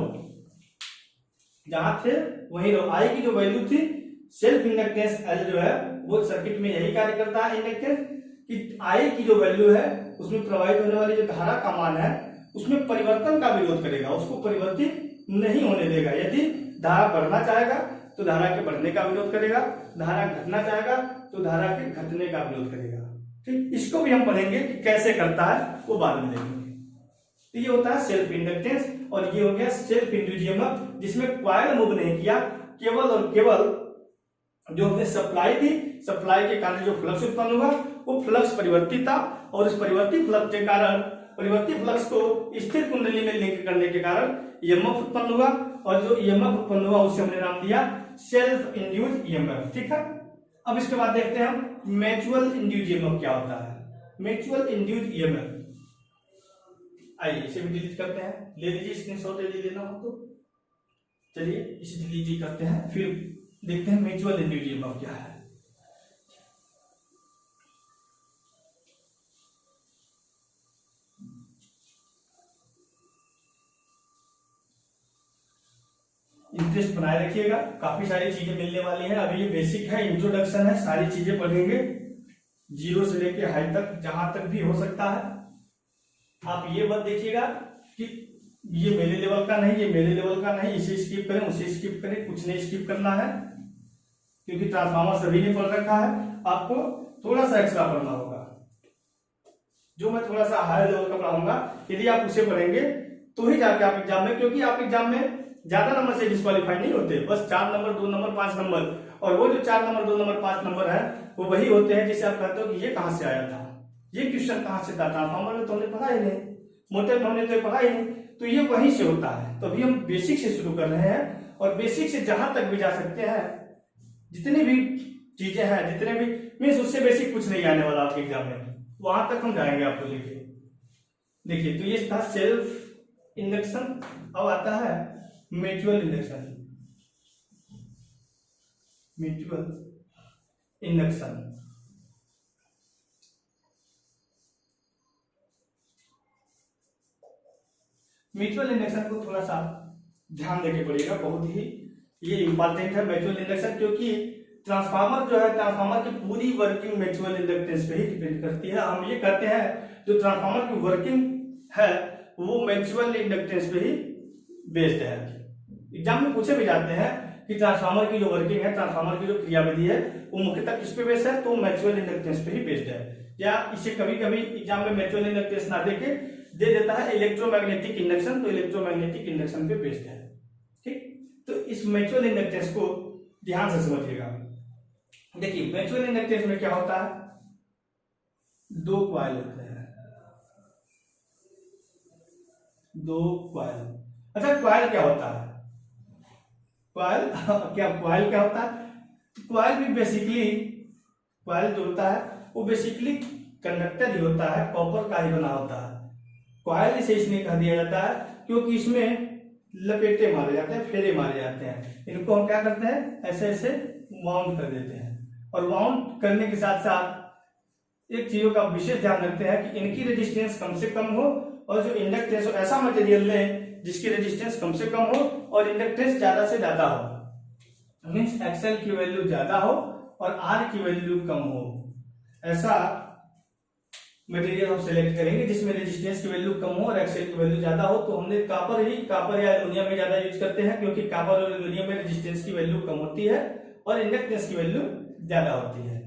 जहां थे वहीं रहो। आई की जो वैल्यू थी सेल्फ इंडक्टेंस एल जो है वो सर्किट में यही कार्य करता है इंडक्टेंस कि आई की जो वैल्यू है उसमें प्रवाहित होने वाली जो धारा का मान है उसमें परिवर्तन का विरोध करेगा, उसको परिवर्तित नहीं होने देगा। यदि धारा बढ़ना चाहेगा तो धारा के बढ़ने का विरोध करेगा, धारा घटना चाहेगा तो धारा के घटने का विरोध करेगा। ठीक, इसको भी हम पढ़ेंगे कि कैसे करता है, वो बाद में देखेंगे। तो ये होता है सेल्फ इंडक्टेंस और ये हो गया सेल्फ इंड्यूस्ड ईएमएफ, जिसमें कॉइल मूव नहीं किया, केवल और केवल जो हमने सप्लाई दी, सप्लाई के कारण जो फ्लक्स उत्पन्न हुआ वो फ्लक्स परिवर्तित था और इस परिवर्तित फ्लक्स के कारण, परिवर्तित फ्लक्स को स्थिर कुंडली में लिंक करने के कारण ईएमएफ उत्पन्न हुआ और जो ईएमएफ उत्पन्न हुआ उसे हमने नाम दिया सेल्फ इंड्यूस्ड ईएमएफ। ठीक है, अब इसके बाद देखते हैं हम म्यूचुअल इंड्यूस्ड ईएमएफ क्या होता है। म्यूचुअल इंड्यूस्ड ईएमएफ, आइए इसे भी डिलीट करते हैं, ले लीजिए स्क्रीनशॉट ले लेना हो तो। चलिए इसे डिलीट करते हैं, फिर देखते हैं म्यूचुअल इंड्यूस्ड ईएमएफ क्या है। इंटरेस्ट बनाए रखिएगा, काफी सारी चीजें मिलने वाली हैं। अभी ये बेसिक है, इंट्रोडक्शन है, सारी चीजें पढ़ेंगे जीरो से लेके हाई तक, जहां तक भी हो सकता है। आप ये मत देखिएगा कि ये मेरे लेवल का नहीं, ये मेरे लेवल का नहीं, इसे स्किप करें उसे स्किप करें, कुछ नहीं स्किप करना है क्योंकि ट्रांसफार्मर सभी ने पढ़ रखा है। आपको थोड़ा सा एक्स्ट्रा पढ़ना होगा, जो मैं थोड़ा सा हायर लेवल का पढ़ाऊंगा, यदि आप उसे पढ़ेंगे तो ही जाके आप एग्जाम में, क्योंकि आप एग्जाम में ज्यादा नंबर से डिस्क्वालीफाई नहीं होते, बस 4 नंबर 2 नंबर 5 नंबर, और वो जो 4 नंबर 2 नंबर 5 नंबर है वो वही होते हैं जिसे आप कहते हो कि ये कहां से आया था, ये क्वेश्चन कहां से था, ट्रांसफार्मर में तो हमने पढ़ा ही नहीं, मोटर में हमने तो पढ़ा ही नहीं, तो ये वहीं से होता है। तो अभी हम बेसिक से शुरू कर रहे हैं और बेसिक से जहां तक भी जा सकते हैं, जितनी भी चीजें हैं, जितने भी मीन्स उससे बेसिक कुछ नहीं आने वाला आपके एग्जाम में, वहां तक हम जाएंगे आपको लेके। देखिए तो ये था सेल्फ इंडक्शन। अब आता है mutual induction. Mutual induction mutual induction को थोड़ा सा ध्यान देके पड़ेगा, बहुत ही ये इंपॉर्टेंट है म्यूचुअल इंडक्शन, क्योंकि ट्रांसफार्मर जो है, ट्रांसफार्मर की पूरी वर्किंग म्यूचुअल इंडक्टेंस पे ही डिपेंड करती है। हम ये कहते हैं जो ट्रांसफार्मर की वर्किंग है वो म्यूचुअल इंडक्टेंस पे ही बेस्ड है। एग्जाम में पूछे भी जाते हैं कि ट्रांसफार्मर की जो वर्किंग है, ट्रांसफार्मर की जो क्रियाविधि है वो मुख्यतः किस पे बेस्ड है, तो म्यूचुअल इंडक्टेंस पे ही बेस्ड है। या इसे कभी कभी एग्जाम में म्यूचुअल इंडक्टेंस ना देके दे देता है इलेक्ट्रोमैग्नेटिक इंडक्शन, तो इलेक्ट्रोमैग्नेटिक इंडक्शन पे बेस्ड है। ठीक, तो इस म्यूचुअल इंडक्टेंस को ध्यान से समझिएगा। देखिए म्यूचुअल इंडक्टेंस में क्या होता है, दो कॉइल होते हैं, दो कॉइल। अच्छा कॉइल क्या होता है, कॉइल कॉइल क्या होता है, कॉइल भी बेसिकली, कॉइल जो होता है वो बेसिकली कंडक्टर ही होता है, कॉपर का ही बना होता है। कॉइल इसे इसलिए कह दिया जाता है क्योंकि इसमें लपेटे मारे जाते हैं, फेरे मारे जाते हैं। इनको हम क्या करते हैं, ऐसे ऐसे वाउंड कर देते हैं, और वाउंड करने के साथ साथ एक चीजों का विशेष ध्यान रखते हैं कि इनकी रेजिस्टेंस कम से कम हो, और जो इंडक्टेंस हो ऐसा मटेरियल लें जिसकी रेजिस्टेंस कम से कम हो और इंडक्टेंस ज्यादा से ज्यादा हो। मीन्स एक्सएल की वैल्यू ज्यादा हो और आर की वैल्यू कम हो, ऐसा मटेरियल हम सेलेक्ट करेंगे जिसमें रेजिस्टेंस की वैल्यू कम हो और एक्सएल की वैल्यू ज्यादा हो। तो हमने कॉपर या एल्युमिनियम में ज्यादा यूज करते हैं क्योंकि कॉपर और एल्युमिनियम में रेजिस्टेंस की वैल्यू कम होती है और इंडक्टेंस की वैल्यू ज्यादा होती है।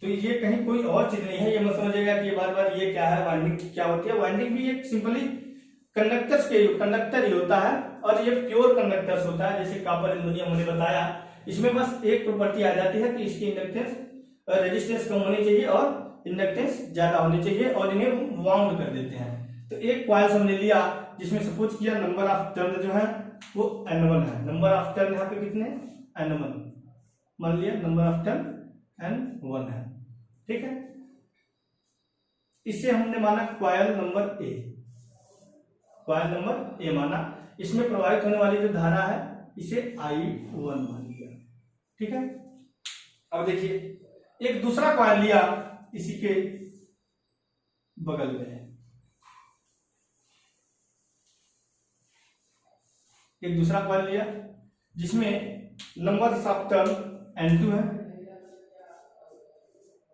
तो ये कहीं कोई और चीज नहीं है, ये मत समझिएगा कि बार बार ये क्या है, वाइंडिंग क्या होती है। वाइंडिंग भी एक सिंपली कंडक्टर ही होता है, और ये प्योर कंडक्टर्स होता है जैसे कॉपर एल्युमिनियम हमने बताया। इसमें बस एक प्रॉपर्टी आ जाती है कि इसकी इंडक्टेंस रेजिस्टेंस कम होनी चाहिए और इंडक्टेंस ज्यादा होनी चाहिए, और इन्हें वाउंड कर देते हैं। तो एक कॉइल हमने लिया जिसमें सपोज किया नंबर ऑफ टर्न जो है वो N1 है। नंबर ऑफ टर्न यहाँ पे कितने, N1 मान लिया, नंबर ऑफ टर्न N1 है। ठीक है, इसे हमने माना coil number A, coil number A माना। इसमें प्रवाहित होने वाली जो धारा है इसे I1 मान लिया। ठीक है, अब देखिए एक दूसरा कॉइल लिया इसी के बगल में, एक दूसरा कॉइल लिया जिसमें नंबर ऑफ टर्न N2 है,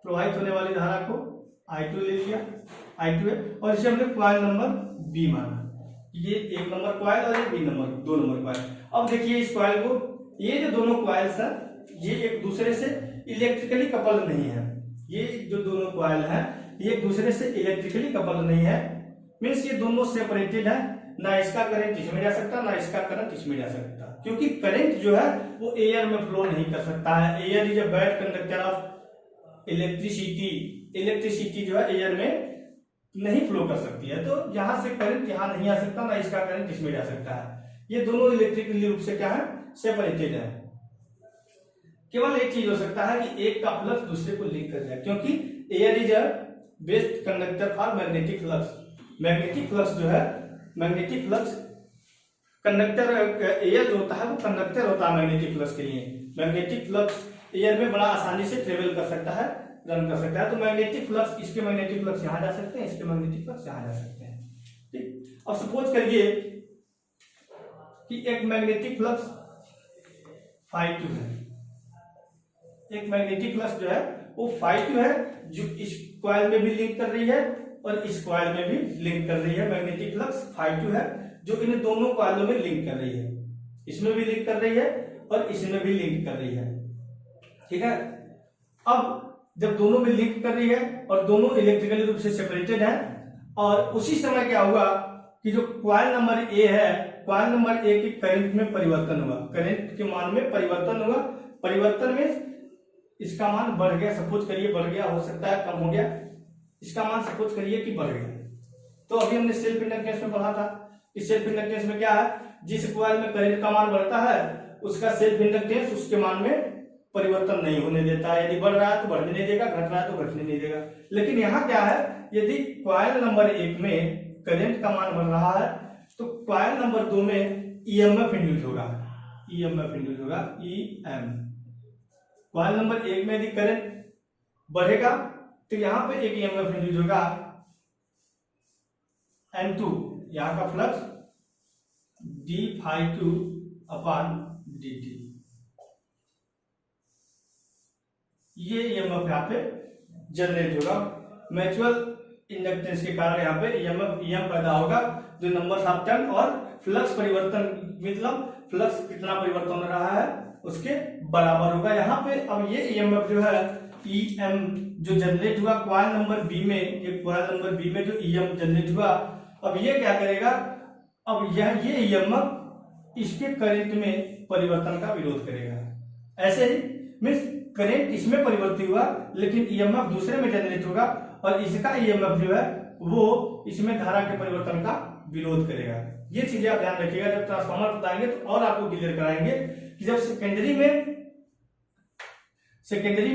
प्रवाहित होने वाली धारा को I2 ले लिया, I2 है, और इसे हमने कॉइल नंबर B माना। ये एक नंबर कॉइल और ये B नंबर, दो नंबर कॉइल। अब देखिए इस कॉइल को, ये जो दोनों कॉइल्स हैं ये एक दूसरे से इलेक्ट्रिकली कपल्ड नहीं है। ये जो दोनों कॉइल हैं ये एक दूसरे से इलेक्ट्रिकली कपल्ड नहीं है, मीन्स ये दोनों सेपरेटेड है। ना इसका करंट इसमें जा सकता, ना इसका करंट इसमें जा सकता, क्योंकि करंट जो है वो एयर में फ्लो नहीं कर सकता है। Air is a bad conductor of electricity. Electricity जो है एयर में नहीं फ्लो कर सकती है, तो यहां से करंट यहां नहीं आ सकता, ना इसका करंट इसमें जा सकता है। ये दोनों इलेक्ट्रिकली रूप से क्या है, सेपरेटेड है। केवल एक चीज हो सकता है कि एक का फ्लक्स दूसरे को लिंक कर जाए, क्योंकि air is a best conductor for magnetic flux. Magnetic flux जो है, मैग्नेटिक फ्लक्स कंडक्टर, एयर जो होता है वो कंडक्टर होता है मैग्नेटिक फ्लक्स के लिए। मैग्नेटिक फ्लक्स एयर में बड़ा आसानी से ट्रेवल कर सकता है, रन कर सकता है। तो मैग्नेटिक फ्लक्स, इसके मैग्नेटिक फ्लक्स यहां जा सकते हैं, इसके मैग्नेटिक फ्लक्स यहां जा सकते हैं। ठीक, अब सपोज करिए कि एक मैग्नेटिक फ्लक्स φ2 है, एक मैग्नेटिक फ्लक्स जो है वो φ2 है, जो इस कॉइल में भी लिंक कर रही है और इस कॉइल में भी लिंक कर रही है। मैग्नेटिक फ्लक्स φ2 है जो इन दोनों कॉइलों में लिंक कर रही है, इसमें भी लिंक कर रही है और इसमें भी लिंक कर रही है। ठीक है, अब जब दोनों में लिंक कर रही है और दोनों इलेक्ट्रिकली रूप से सेपरेटेड है, और उसी समय क्या हुआ कि जो कॉइल नंबर ए है, कॉइल नंबर ए के करंट में परिवर्तन हुआ, करंट के मान में परिवर्तन हुआ। परिवर्तन में इसका मान बढ़ गया, सपोज करिए बढ़ गया, हो सकता है कम हो गया, इसका मान सपोज करिए कि बढ़ गया। तो अभी हमने सेल्फ इंडक्टेंस में पढ़ा था, इस सेल्फ इंडक्टेंस में क्या है, जिस कॉइल में करंट का मान बढ़ता है उसका सेल्फ इंडक्टेंस उसके मान में परिवर्तन नहीं होने देता है। यदि बढ़ रहा है तो बढ़ने नहीं देगा, घट रहा है तो घटने नहीं देगा। लेकिन यहाँ क्या है, यदि कॉइल नंबर 1 में करंट का मान बढ़ रहा है तो कॉइल नंबर 2 में ईएमएफ इंड्यूस होगा, ईएमएफ इंड्यूस होगा, ईएम। कॉइल नंबर 1 में यदि करंट बढ़ेगा तो यहाँ पे एक ईएमएफ इंड्यूस होगा N2, यहाँ का फ्लक्स d φ2 अपॉन dt। ये ईएमएफ यहाँ पे जनरेट होगा। म्यूचुअल इंडक्टेंस के कारण यहाँ पे ईएम पैदा होगा जो नंबर ऑफ टर्न और फ्लक्स परिवर्तन, मतलब फ्लक्स कितना परिवर्तन हो रहा है उसके बराबर होगा यहाँ पे। अब ये ईएमएफ जो है ईएम जो जनरेट हुआ कॉइल नंबर बी में, ये कॉइल नंबर बी में जो ईएम जनरेट हुआ, अब ये क्या करेगा, अब ये ईएमएफ इसके करंट में परिवर्तन का विरोध करेगा। ऐसे ही मीन्स करंट इसमें परिवर्तित हुआ लेकिन ईएमएफ दूसरे में जनरेट होगा और इसका ईएमएफ जो है वो इसमें धारा के परिवर्तन का विरोध करेगा। ये चीजें आप ध्यान रखिएगा, जब ट्रांसफार्मर बताएंगे तो और आपको क्लियर कराएंगे कि जब सेकेंडरी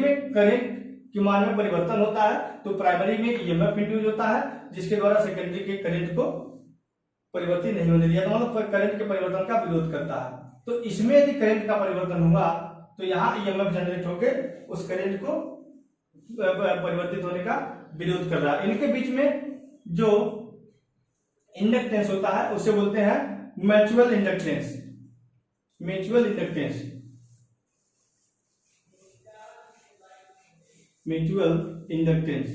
में करंट के मान में परिवर्तन होता है तो प्राइमरी में ईएमएफ इंड्यूस होता है जिसके द्वारा सेकेंडरी के करंट को परिवर्तित नहीं होने दिया, तो मतलब करंट के परिवर्तन का विरोध करता है। तो इसमें यदि करंट का परिवर्तन हुआ तो यहाँ ईएमएफ जनरेट होकर उस करंट को परिवर्तित होने का विरोध कर रहा है। इनके बीच में जो इंडक्टेंस होता है उसे बोलते हैं mutual inductance. Mutual inductance, mutual inductance,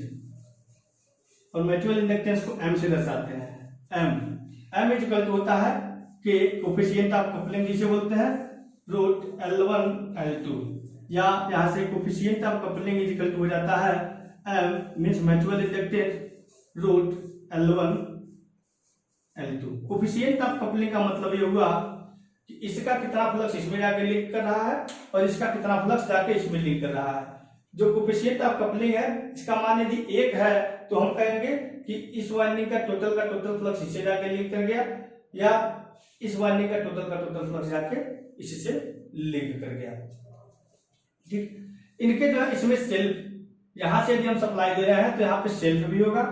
और म्यूचुअल इंडक्टेंस को एम से दर्शाते हैं। एम इक्वल टू होता है कि कोफिशिएंट ऑफ कपलिंग जिसे बोलते हैं रूट L1 L2, या यहां से coefficient of coupling equal to हो जाता है M means mutual inductance root L1 L2। Coefficient of coupling का मतलब ये हुआ कि इसका कितना फ्लक्स इसमें जाके लिंक कर रहा है और इसका कितना फ्लक्स जाके इसमें लिंक कर रहा है। जो कोफिशिएंट ऑफ कपलिंग है इसका मान यदि 1 है तो हम कहेंगे कि इस वाइंडिंग का टोटल फ्लक्स इससे जाके लिंक कर गया, या इस वाइंडिंग का टोटल फ्लक्स जाके इससे लिंक कर गया। ठीक, इनके जो है इसमें सेल्फ, यहां से यदि हम सप्लाई दे रहे हैं तो यहाँ पे सेल्फ भी होगा,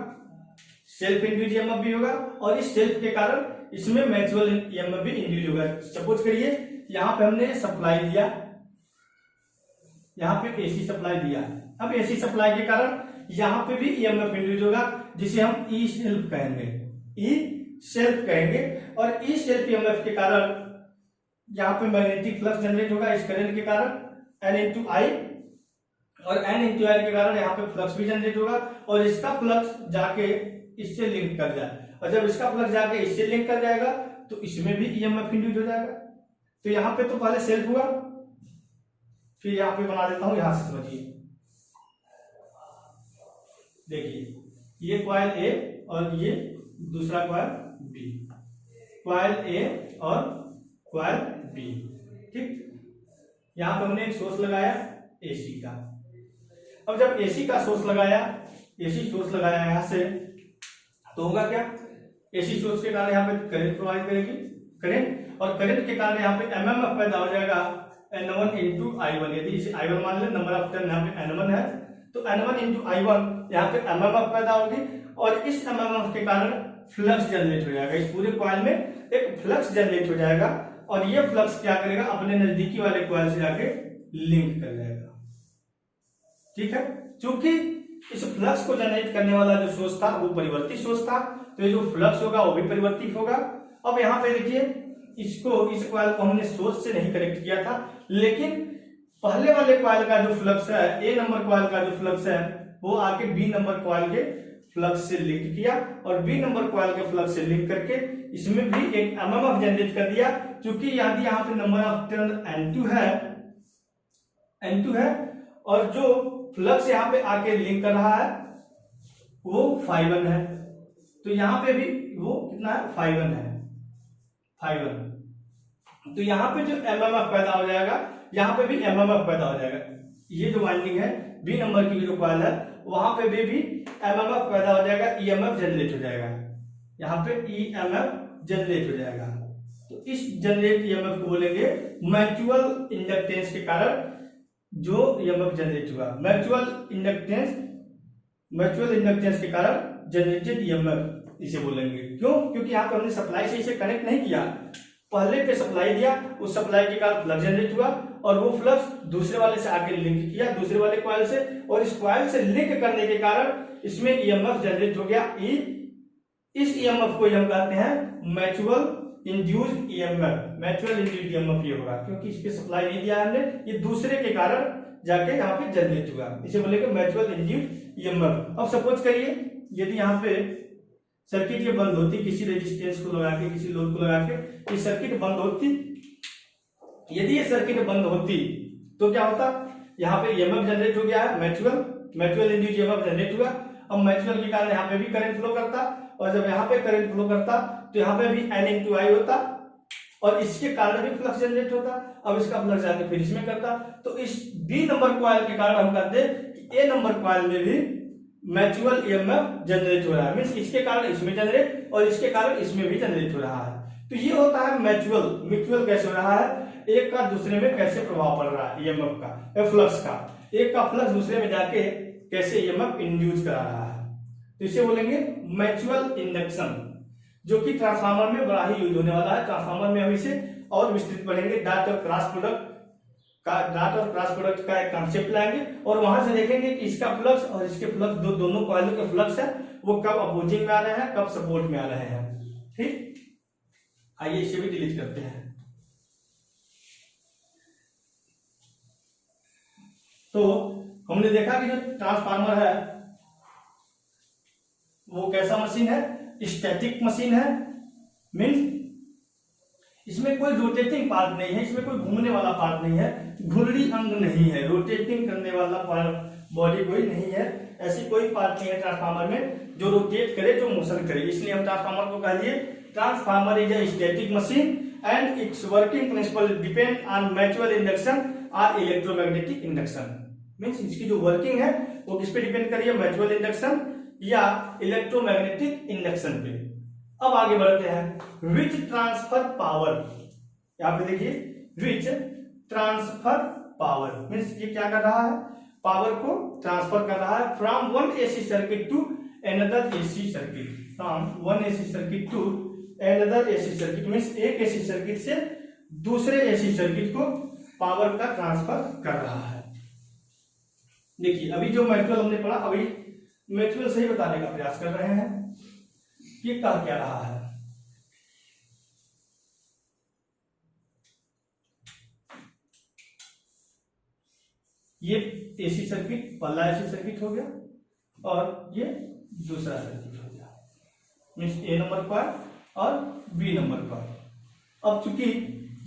सेल्फ इंड्यूस ईएमएफ भी होगा, और इस सेल्फ के कारण इसमें म्यूचुअल ईएमएफ भी इंड्यूस होगा। सपोज करिए यहाँ पे हमने सप्लाई दिया, यहाँ पे एसी सप्लाई दिया, अब एसी सप्लाई के कारण यहाँ पे भी ईएमएफ इंड्यूस होगा जिसे हम ई सेल्फ कहेंगे, ई सेल्फ कहेंगे। और ई सेल्फ ईएमएफ के कारण यहाँ पे मैग्नेटिक फ्लक्स जनरेट होगा इस करंट के कारण N इंटू आई, और N इंटू आई के कारण यहाँ पे फ्लक्स भी जनरेट होगा और इसका फ्लक्स जाके इससे लिंक कर जाए, और जब इसका फ्लक्स जाके इससे लिंक कर जाएगा तो इसमें भी ईएमएफ इंड्यूस हो जाएगा। तो यहाँ पे तो पहले सेल्फ हुआ, फिर यहाँ पे बना देता हूं, यहां से समझिए। देखिए ये कॉइल ए और ये दूसरा कॉइल बी, कॉइल ए और कॉइल बी। ठीक, यहां पे हमने एक सोर्स लगाया एसी का। अब जब एसी का सोर्स लगाया, एसी सोर्स लगाया यहां से, तो होगा क्या, एसी सोर्स के कारण यहाँ पे करंट प्रोवाइड करेगी करंट, और करंट के कारण यहाँ पे एमएमएफ पैदा हो जाएगा N1 इंटू I1। यदि इसे I1 मान ले, नंबर ऑफ टर्न यहाँ पे N1 है, तो N1 इंटू I1 यहाँ पे एमएमएफ पैदा होगी, और इस एमएमएफ के कारण फ्लक्स जनरेट हो जाएगा। इस पूरे कॉइल में एक फ्लक्स जनरेट हो जाएगा और ये फ्लक्स क्या करेगा, अपने नजदीकी वाले कॉइल से जाके लिंक कर जाएगा। ठीक है, क्योंकि इस फ्लक्स को जनरेट करने वाला जो सोर्स था वो परिवर्तित सोर्स था, तो ये जो फ्लक्स होगा वो भी परिवर्तित होगा। अब यहाँ पे देखिए इस कॉइल को हमने सोर्स से नहीं कनेक्ट किया था, लेकिन पहले वाले कॉइल का जो फ्लक्स है, ए नंबर कॉइल का जो फ्लक्स है वो आके बी नंबर कॉइल के फ्लक्स से लिंक किया, और बी नंबर कॉइल के फ्लक्स से लिंक करके इसमें भी एक एमएमएफ जनरेट कर दिया। क्योंकि यदि यहाँ पे नंबर ऑफ टर्न N2 है और जो फ्लक्स यहाँ पे आके लिंक कर रहा है वो ∅1 है, तो यहाँ पे भी वो कितना है, ∅1 है, ∅1। तो यहाँ पे जो एमएमएफ पैदा हो जाएगा, यहाँ पे भी एमएमएफ पैदा हो जाएगा। ये जो वाइंडिंग है बी नंबर की जो कॉइल है वहां पे भी एमएमएफ पैदा हो जाएगा, ईएमएफ जनरेट हो जाएगा, यहाँ पे ईएमएफ जनरेट हो जाएगा। तो इस जनरेट ईएमएफ को बोलेंगे म्यूचुअल इंडक्टेंस के कारण जो ईएमएफ जनरेट हुआ। म्यूचुअल इंडक्टेंस के कारण जनरेटेड ईएमएफ इसे बोलेंगे। क्यों? क्योंकि यहाँ पर हमने सप्लाई से इसे कनेक्ट नहीं किया, पहले पे सप्लाई दिया, उस सप्लाई के कारण फ्लक्स जनरेट हुआ और वो फ्लक्स दूसरे वाले से आके लिंक किया, दूसरे वाले कॉइल से, और इस कॉइल से लिंक करने के कारण इसमें ईएमएफ जनरेट हो गया ई। इस ईएमएफ को हम कहते हैं mutual induced EMF. Mutual induced EMF ये होगा, क्योंकि इस पे सप्लाई नहीं दिया हमने, ये दूसरे के कारण जाके यहाँ पे जनरेट हुआ, इसे बोलेंगे म्यूचुअल इंड्यूस्ड ईएमएफ। अब सपोज करिए यदि यहाँ पे सर्किट ये बंद होती, किसी रेजिस्टेंस को लगा के, किसी लोड को लगा के, ये सर्किट बंद होती, यदि ये सर्किट बंद होती तो क्या होता, यहाँ पे ईएमएफ जनरेट हो गया है, म्यूचुअल इंड्यूस्ड ईएमएफ जनरेट हुआ। अब म्यूचुअल के कारण यहाँ पे भी करंट फ्लो करता, और जब यहाँ पे करंट फ्लो करता तो यहाँ पे भी N×I होता, और इसके कारण भी फ्लक्स जनरेट होता। अब इसका फ्लक्स जाके फिर इसमें करता, तो इस बी नंबर कॉइल के कारण हम कहते हैं कि ए नंबर कॉइल में भी म्यूचुअल ईएमएफ जनरेट हो रहा है, मींस इसके कारण इसमें जनरेट और इसके कारण इसमें भी जनरेट हो रहा है। तो ये होता है म्यूचुअल कैसे हो रहा है, एक का दूसरे में कैसे प्रभाव पड़ रहा है ईएमएफ का या फ्लक्स का, एक का फ्लक्स दूसरे में जाके कैसे ईएमएफ इंड्यूस करा रहा है। तो इसे बोलेंगे म्यूचुअल इंडक्शन, जो कि ट्रांसफार्मर में बड़ा ही यूज होने वाला है। ट्रांसफार्मर में हम इसे और विस्तृत पढ़ेंगे, डॉट और क्रॉस प्रोडक्ट का एक कॉन्सेप्ट लाएंगे, और वहां से देखेंगे कि इसका फ्लक्स और इसके फ्लक्स दोनों कॉइलों के फ्लक्स है वो कब अपोजिंग में आ रहे हैं, कब सपोर्ट में आ रहे हैं। ठीक, आइए इसे भी डिलीट करते हैं। तो हमने देखा कि जो ट्रांसफार्मर है वो कैसा मशीन है, स्टैटिक मशीन है, मींस इसमें कोई रोटेटिंग पार्ट नहीं है, इसमें कोई घूमने वाला पार्ट नहीं है, घुर्डी अंग नहीं है, रोटेटिंग करने वाला बॉडी कोई नहीं है, ऐसी कोई पार्ट नहीं है ट्रांसफार्मर में जो रोटेट करे, जो मोशन करे। इसलिए हम ट्रांसफार्मर को कह दिए transformer is a static machine and it's working principle depend on mutual induction और इलेक्ट्रोमैग्नेटिक इंडक्शन। मींस इसकी जो वर्किंग है वो किस पे डिपेंड कर रही है, म्यूचुअल इंडक्शन या इलेक्ट्रोमैग्नेटिक इंडक्शन पे। अब आगे बढ़ते हैं, विच ट्रांसफर पावर, यहां पे देखिए विच ट्रांसफर पावर मींस ये क्या कर रहा है, पावर को ट्रांसफर कर रहा है from one AC circuit to another AC circuit, from one AC circuit to another AC circuit, means एक एसी सर्किट से दूसरे एसी सर्किट को पावर का ट्रांसफर कर रहा है। देखिए अभी जो म्यूचुअल हमने पढ़ा, अभी म्यूचुअल सही बताने का प्रयास कर रहे हैं कि कह क्या रहा है। ये एसी सर्किट, पहला एसी सर्किट हो गया और ये दूसरा सर्किट हो गया, मींस ए नंबर कॉइल और बी नंबर कॉइल। अब चूंकि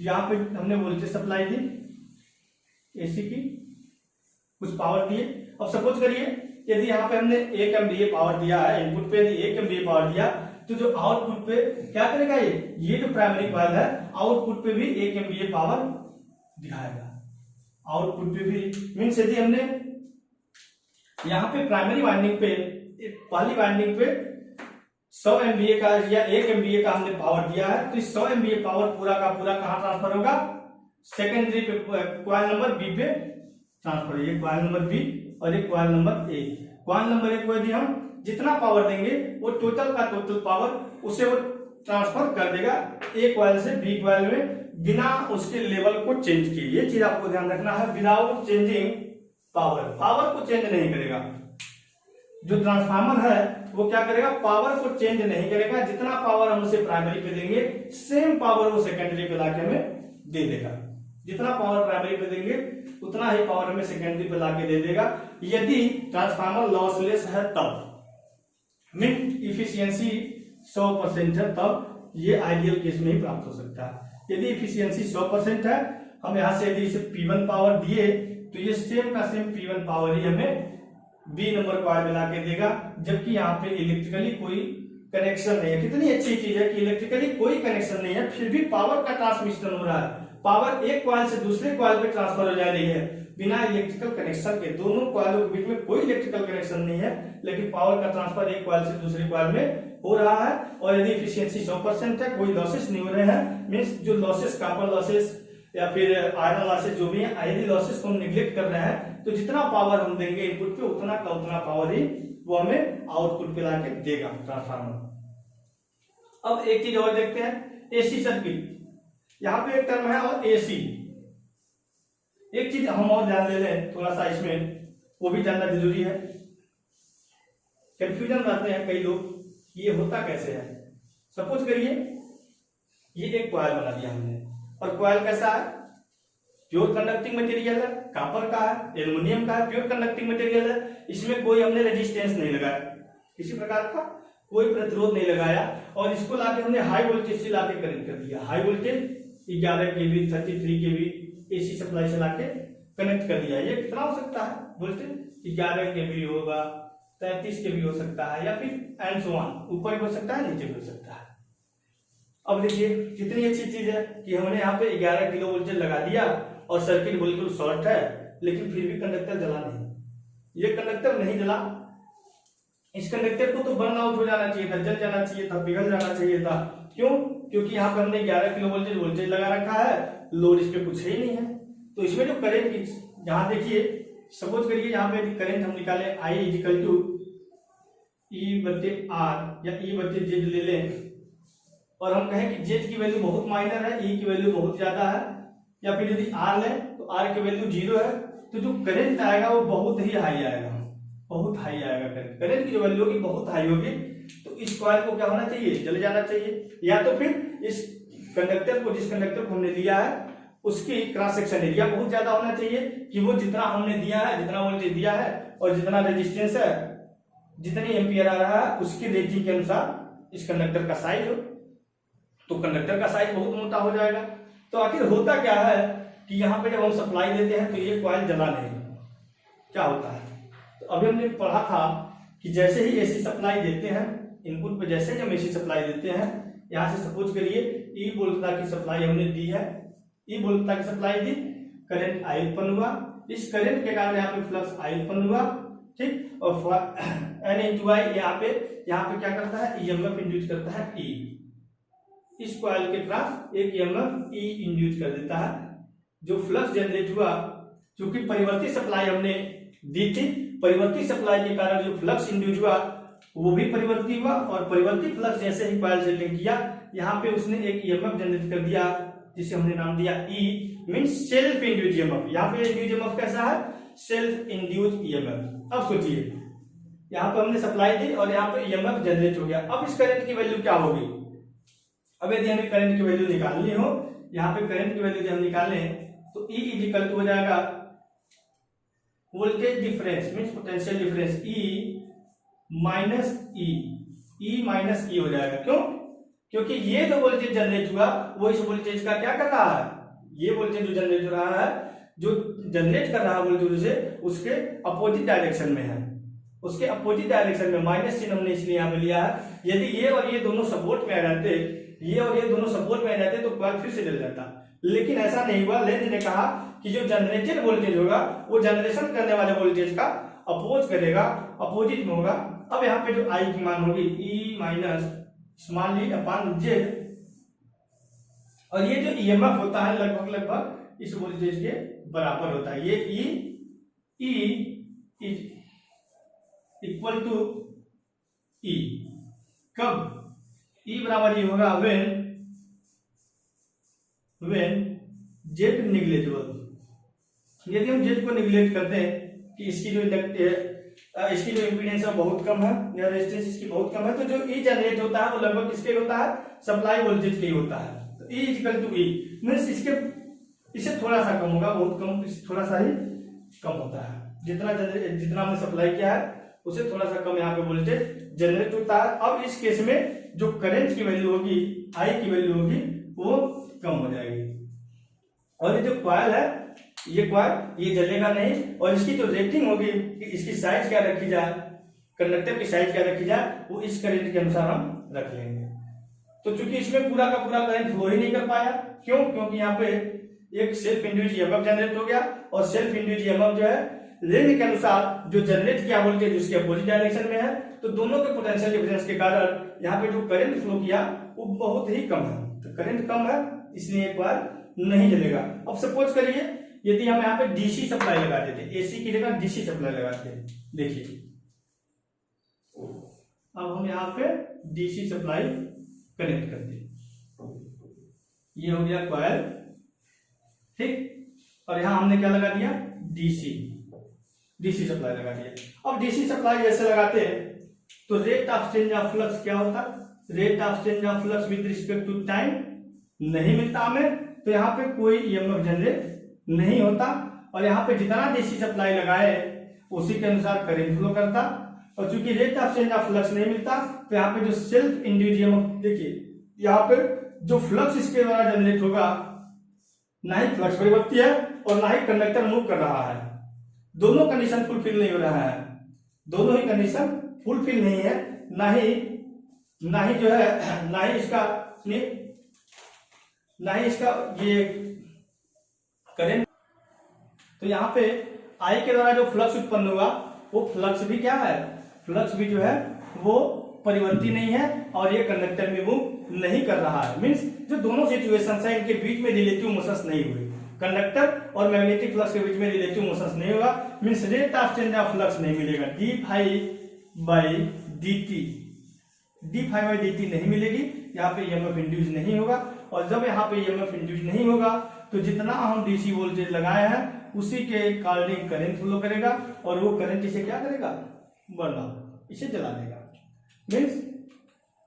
यहां पे हमने वोल्टेज सप्लाई दी एसी की, कुछ पावर दिए। अब सपोज करिए यदि यहाँ पे हमने 1 MVA पावर दिया है, इनपुट पे यदि 1 MVA पावर दिया, तो जो आउटपुट पे क्या करेगा, ये जो प्राइमरी कॉइल है आउटपुट पे भी 1 MVA पावर दिखाएगा, आउटपुट पे भी। मीन्स यदि हमने यहाँ पे प्राइमरी वाइंडिंग पे, पहली वाइंडिंग पे 100 MVA का या 1 MVA का हमने पावर दिया है, तो इस 100 MVA पावर पूरा का पूरा कहाँ ट्रांसफर होगा, सेकेंडरी पे, कॉइल नंबर बी पे ट्रांसफर। ये कॉइल नंबर बी और एक coil number A. Coil number A को यदि हम जितना पावर देंगे वो टोटल का टोटल पावर उसे वो ट्रांसफर कर देगा ए कॉइल से बी कॉइल में, बिना उसके लेवल को चेंज किए। ये चीज आपको ध्यान रखना है, विदाउट चेंजिंग पावर, पावर को चेंज नहीं करेगा। जो ट्रांसफार्मर है वो क्या करेगा, पावर को चेंज नहीं करेगा, जितना पावर हम उसे प्राइमरी पे देंगे सेम पावर वो सेकेंडरी पे लाके हमें दे देगा। जितना पावर प्राइमरी पे देंगे उतना ही पावर हमें सेकेंडरी पे लाके दे देगा, यदि ट्रांसफार्मर लॉसलेस है तब, मीन इफिशियंसी 100% है तब ये आइडियल केस में ही प्राप्त हो सकता है। यदि इफिशियंसी 100% है, हम यहां से यदि इसे P1 पावर दिए तो ये सेम का सेम P1 पावर ही हमें बी नंबर कॉइल में लाके देगा, जबकि यहाँ पे इलेक्ट्रिकली कोई कनेक्शन नहीं है। कितनी अच्छी चीज है कि इलेक्ट्रिकली कोई कनेक्शन नहीं है, फिर भी पावर का ट्रांसमिशन हो रहा है, पावर एक कॉइल से दूसरे कॉइल पे ट्रांसफर हो जा रही है बिना इलेक्ट्रिकल कनेक्शन के। दोनों कॉइलों के बीच में कोई इलेक्ट्रिकल कनेक्शन नहीं है, लेकिन पावर का ट्रांसफर एक कॉइल से दूसरे कॉइल में हो रहा है। और यदि इफिशियंसी 100% है, कोई लॉसेस नहीं हो रहे हैं, मींस जो लॉसेस, कॉपर लॉसेस या फिर आयरन लॉसेस जो भी है, यदि लॉसेस को हम निगलेक्ट कर रहे हैं तो जितना पावर हम देंगे इनपुट पे उतना का उतना पावर ही वो हमें आउटपुट पे लाके देगा ट्रांसफार्मर। अब एक चीज और देखते हैं, एसी सर्किट, यहां पे एक टर्म है और एसी। एक चीज हम और ध्यान दे लें थोड़ा सा इसमें, वो भी जानना जरूरी है। कंफ्यूजन रहते हैं कई लोग, ये होता कैसे है। सपोज करिए ये एक कॉइल बना दिया हमने, और कॉइल कैसा है, प्योर कंडक्टिंग मटेरियल है, कॉपर का है, एल्युमिनियम का है, प्योर कंडक्टिंग मटेरियल है। इसमें कोई हमने रेजिस्टेंस नहीं लगाया, किसी प्रकार का कोई प्रतिरोध नहीं लगाया, और इसको लाके हमने हाई वोल्टेज से लाके कनेक्ट कर दिया। High voltage 11 kV 33 kV AC supply से लाके कनेक्ट कर दिया। ये कितना हो सकता है वोल्टेज, 11 kV होगा, 33 kV हो सकता है, या फिर एंड सो ऑन, ऊपर भी हो सकता है, नीचे भी हो सकता है। अब देखिए कितनी अच्छी चीज है कि हमने यहाँ पे 11 किलो वोल्टेज लगा दिया और सर्किट बिल्कुल शॉर्ट है, लेकिन फिर भी कंडक्टर जला नहीं। ये कंडक्टर नहीं जला, इस कंडक्टर को तो बर्न आउट हो जाना चाहिए था, जल जाना चाहिए था, पिघल जाना चाहिए था। क्यों? क्योंकि यहाँ पे हमने 11 किलो वोल्टेज लगा रखा है, लोड इस पे कुछ है ही नहीं है। तो इसमें जो करंट की, जहां देखिए सपोज करिए यहाँ पे करंट हम निकाले I इक्वल टू E/R या E/Z ले लें, और हम कहें कि Z की वैल्यू बहुत माइनर है, E की वैल्यू बहुत ज्यादा है, या फिर यदि R लें तो R की वैल्यू 0 है, तो जो करंट आएगा वो बहुत ही हाई आएगा, बहुत हाई आएगा। करंट की जो वैल्यू होगी बहुत हाई होगी। तो इस कॉइल को क्या होना चाहिए, जल जाना चाहिए, या तो फिर इस कंडक्टर को, जिस कंडक्टर को हमने लिया है उसकी क्रॉस सेक्शन एरिया बहुत ज्यादा होना चाहिए कि वो जितना हमने दिया है, जितना वोल्टेज दिया है और जितना रेजिस्टेंस है, जितनी एम्पियर आ रहा है उसकी रेटिंग के अनुसार इस कंडक्टर का साइज हो, तो कंडक्टर का साइज बहुत मोटा हो जाएगा। तो आखिर होता क्या है कि यहाँ पे जब हम सप्लाई देते हैं तो ये कॉइल जला नहीं, क्या होता है, तो अभी हमने पढ़ा था कि जैसे ही एसी सप्लाई देते हैं, इनपुट पे जैसे हम एसी सप्लाई देते हैं, यहाँ से सपोज करिए ई वोल्टता की सप्लाई हमने दी है, ई वोल्टता की सप्लाई दी, करंट आई उत्पन्न हुआ, इस करंट के कारण यहाँ पे फ्लक्स आई उत्पन्न हुआ, ठीक, और एन इंटू आई यहाँ पे क्या करता है, ईएमएफ इंड्यूस करता है ई, इस कॉइल के क्रॉस एक ईएमएफ ई इंड्यूस कर देता है। जो फ्लक्स जनरेट हुआ, क्योंकि परिवर्ती सप्लाई हमने दी थी, परिवर्ती सप्लाई के कारण जो फ्लक्स इंड्यूस हुआ वो भी परिवर्ती हुआ, और परिवर्ती फ्लक्स जैसे ही कॉइल से लिंक किया, यहाँ पे उसने एक ईएमएफ जनरेट कर दिया जिसे हमने नाम दिया ई, मींस सेल्फ इंड्यूस्ड ईएमएफ। यहाँ पे इंड्यूस्ड ईएमएफ कैसा है, सेल्फ इंड्यूस्ड ईएमएफ। अब सोचिए यहाँ पे हमने सप्लाई दी और यहाँ पे ईएमएफ जनरेट हो गया। अब इस करंट की वैल्यू क्या होगी, अब यदि हमें करंट की वैल्यू निकालनी हो, यहाँ पे करंट की वैल्यू यदि हम निकालें तो E इक्वल टू हो जाएगा voltage difference, means potential difference, E minus E हो जाएगा। क्यों? क्योंकि ये जो वोल्टेज जनरेट हुआ वो इस वोल्टेज का क्या कर रहा है, ये वोल्टेज जो जनरेट हो रहा है, जो जनरेट कर रहा है वोल्टेज उसे उसके अपोजिट डायरेक्शन में है, उसके अपोजिट डायरेक्शन में माइनस चिन्ह हमने इसलिए यहाँ पे लिया है। यदि ये और ये दोनों सपोर्ट में आ जाते, ये और ये दोनों सपोर्ट में आ जाते तो कॉइल फिर से जल जाता, लेकिन ऐसा नहीं हुआ। लेंज ने कहा कि जो जनरेटेड वोल्टेज होगा वो जनरेशन करने वाले वोल्टेज का अपोज करेगा, अपोजिट में होगा। अब यहाँ पे जो आई की मान होगी E minus small e upon Z, और ये जो ईएमएफ होता है लगभग इस वोल्टेज के बराबर होता है। ये ई इज इक्वल टू ई, कब ई बराबर ई होगा व्हेन जेड निग्लेक्टेबल। यदि हम जेड को निग्लेक्ट करते हैं कि इसकी जो इम्पीडेंस है बहुत कम है या रेजिस्टेंस इसकी बहुत कम है, तो जो ई जनरेट होता है वो लगभग किसके होता है, सप्लाई वोल्टेज के ही होता है। तो E equal to E means इससे थोड़ा सा कम होगा, बहुत कम, थोड़ा सा ही कम होता है। जितना हमने सप्लाई किया है उससे थोड़ा सा कम यहाँ पे वोल्टेज जनरेट होता है। अब इस केस में जो करंट की वैल्यू होगी, आई की वैल्यू होगी, वो कम हो जाएगी। और ये जो कॉइल है, ये कॉइल ये जलेगा नहीं, और इसकी जो रेटिंग होगी कि इसकी साइज क्या रखी जाए, कंडक्टर की साइज क्या रखी जाए, वो इस करंट के अनुसार हम रख लेंगे। तो चूंकि इसमें पूरा का पूरा करंट फ्लो ही नहीं कर पाया, क्यों? क्योंकि यहाँ पे एक सेल्फ इंड्यूस्ड ईएमएफ जनरेट हो गया, और सेल्फ इंड्यूस्ड ईएमएफ जो है लेंज के अनुसार जो जनरेट किया वोल्टेज उसके अपोजिट डायरेक्शन में है, तो दोनों के पोटेंशियल डिफरेंस के कारण यहाँ पे जो करंट फ्लो किया वो बहुत ही कम है। तो करंट कम है इसलिए एक बार नहीं जलेगा। अब सपोज करिए यदि हम यहाँ पे डीसी सप्लाई लगा देते, एसी की जगह डीसी सप्लाई लगाते, देखिए अब हम यहाँ पे डीसी सप्लाई कनेक्ट करते, ये हो गया कॉइल, ठीक, और यहां हमने क्या लगा दिया, डीसी सप्लाई लगा दिया। अब डीसी सप्लाई जैसे लगाते हैं तो rate of change of flux क्या होता है, rate of change of flux with respect to time नहीं मिलता हमें, तो यहाँ पे कोई ईएमएफ जनरेट नहीं होता, और यहाँ पे जितना डीसी सप्लाई लगाए उसी के अनुसार करंट फ्लो करता। और चूंकि rate of change of flux नहीं मिलता, तो यहाँ पे जो सेल्फ इंड्यूस्ड ईएमएफ, देखिए यहाँ पे जो फ्लक्स इसके द्वारा जनरेट होगा, ना ही फ्लक्स परिवर्ती है और ना ही कंडक्टर मूव कर रहा है, दोनों कंडीशन फुलफिल नहीं हो रहा है, दोनों ही कंडीशन फुलफिल नहीं है, ना ही जो है ना ही इसका ये करंट। तो यहाँ पे आई के द्वारा जो फ्लक्स उत्पन्न होगा वो फ्लक्स भी क्या है, फ्लक्स भी जो है वो परिवर्ती नहीं है और ये कंडक्टर में मूव नहीं कर रहा है। मींस जो दोनों सिचुएशंस है इनके बीच में रिलेटिव मोशंस नहीं हुए, कंडक्टर और मैग्नेटिक फ्लक्स के बीच में रिलेटिव मोशंस नहीं होगा, means rate of change of flux नहीं मिलेगा, डी फाई बाई डी नहीं मिलेगी, यहाँ पे ईएमएफ इंड्यूस नहीं होगा। और जब यहाँ पे ईएमएफ इंड्यूस नहीं होगा तो जितना हम डीसी वोल्टेज लगाए हैं उसी के अकॉर्डिंग करंट फ्लो करेगा, और वो करंट इसे क्या करेगा, बर्न इसे जला देगा। मीन्स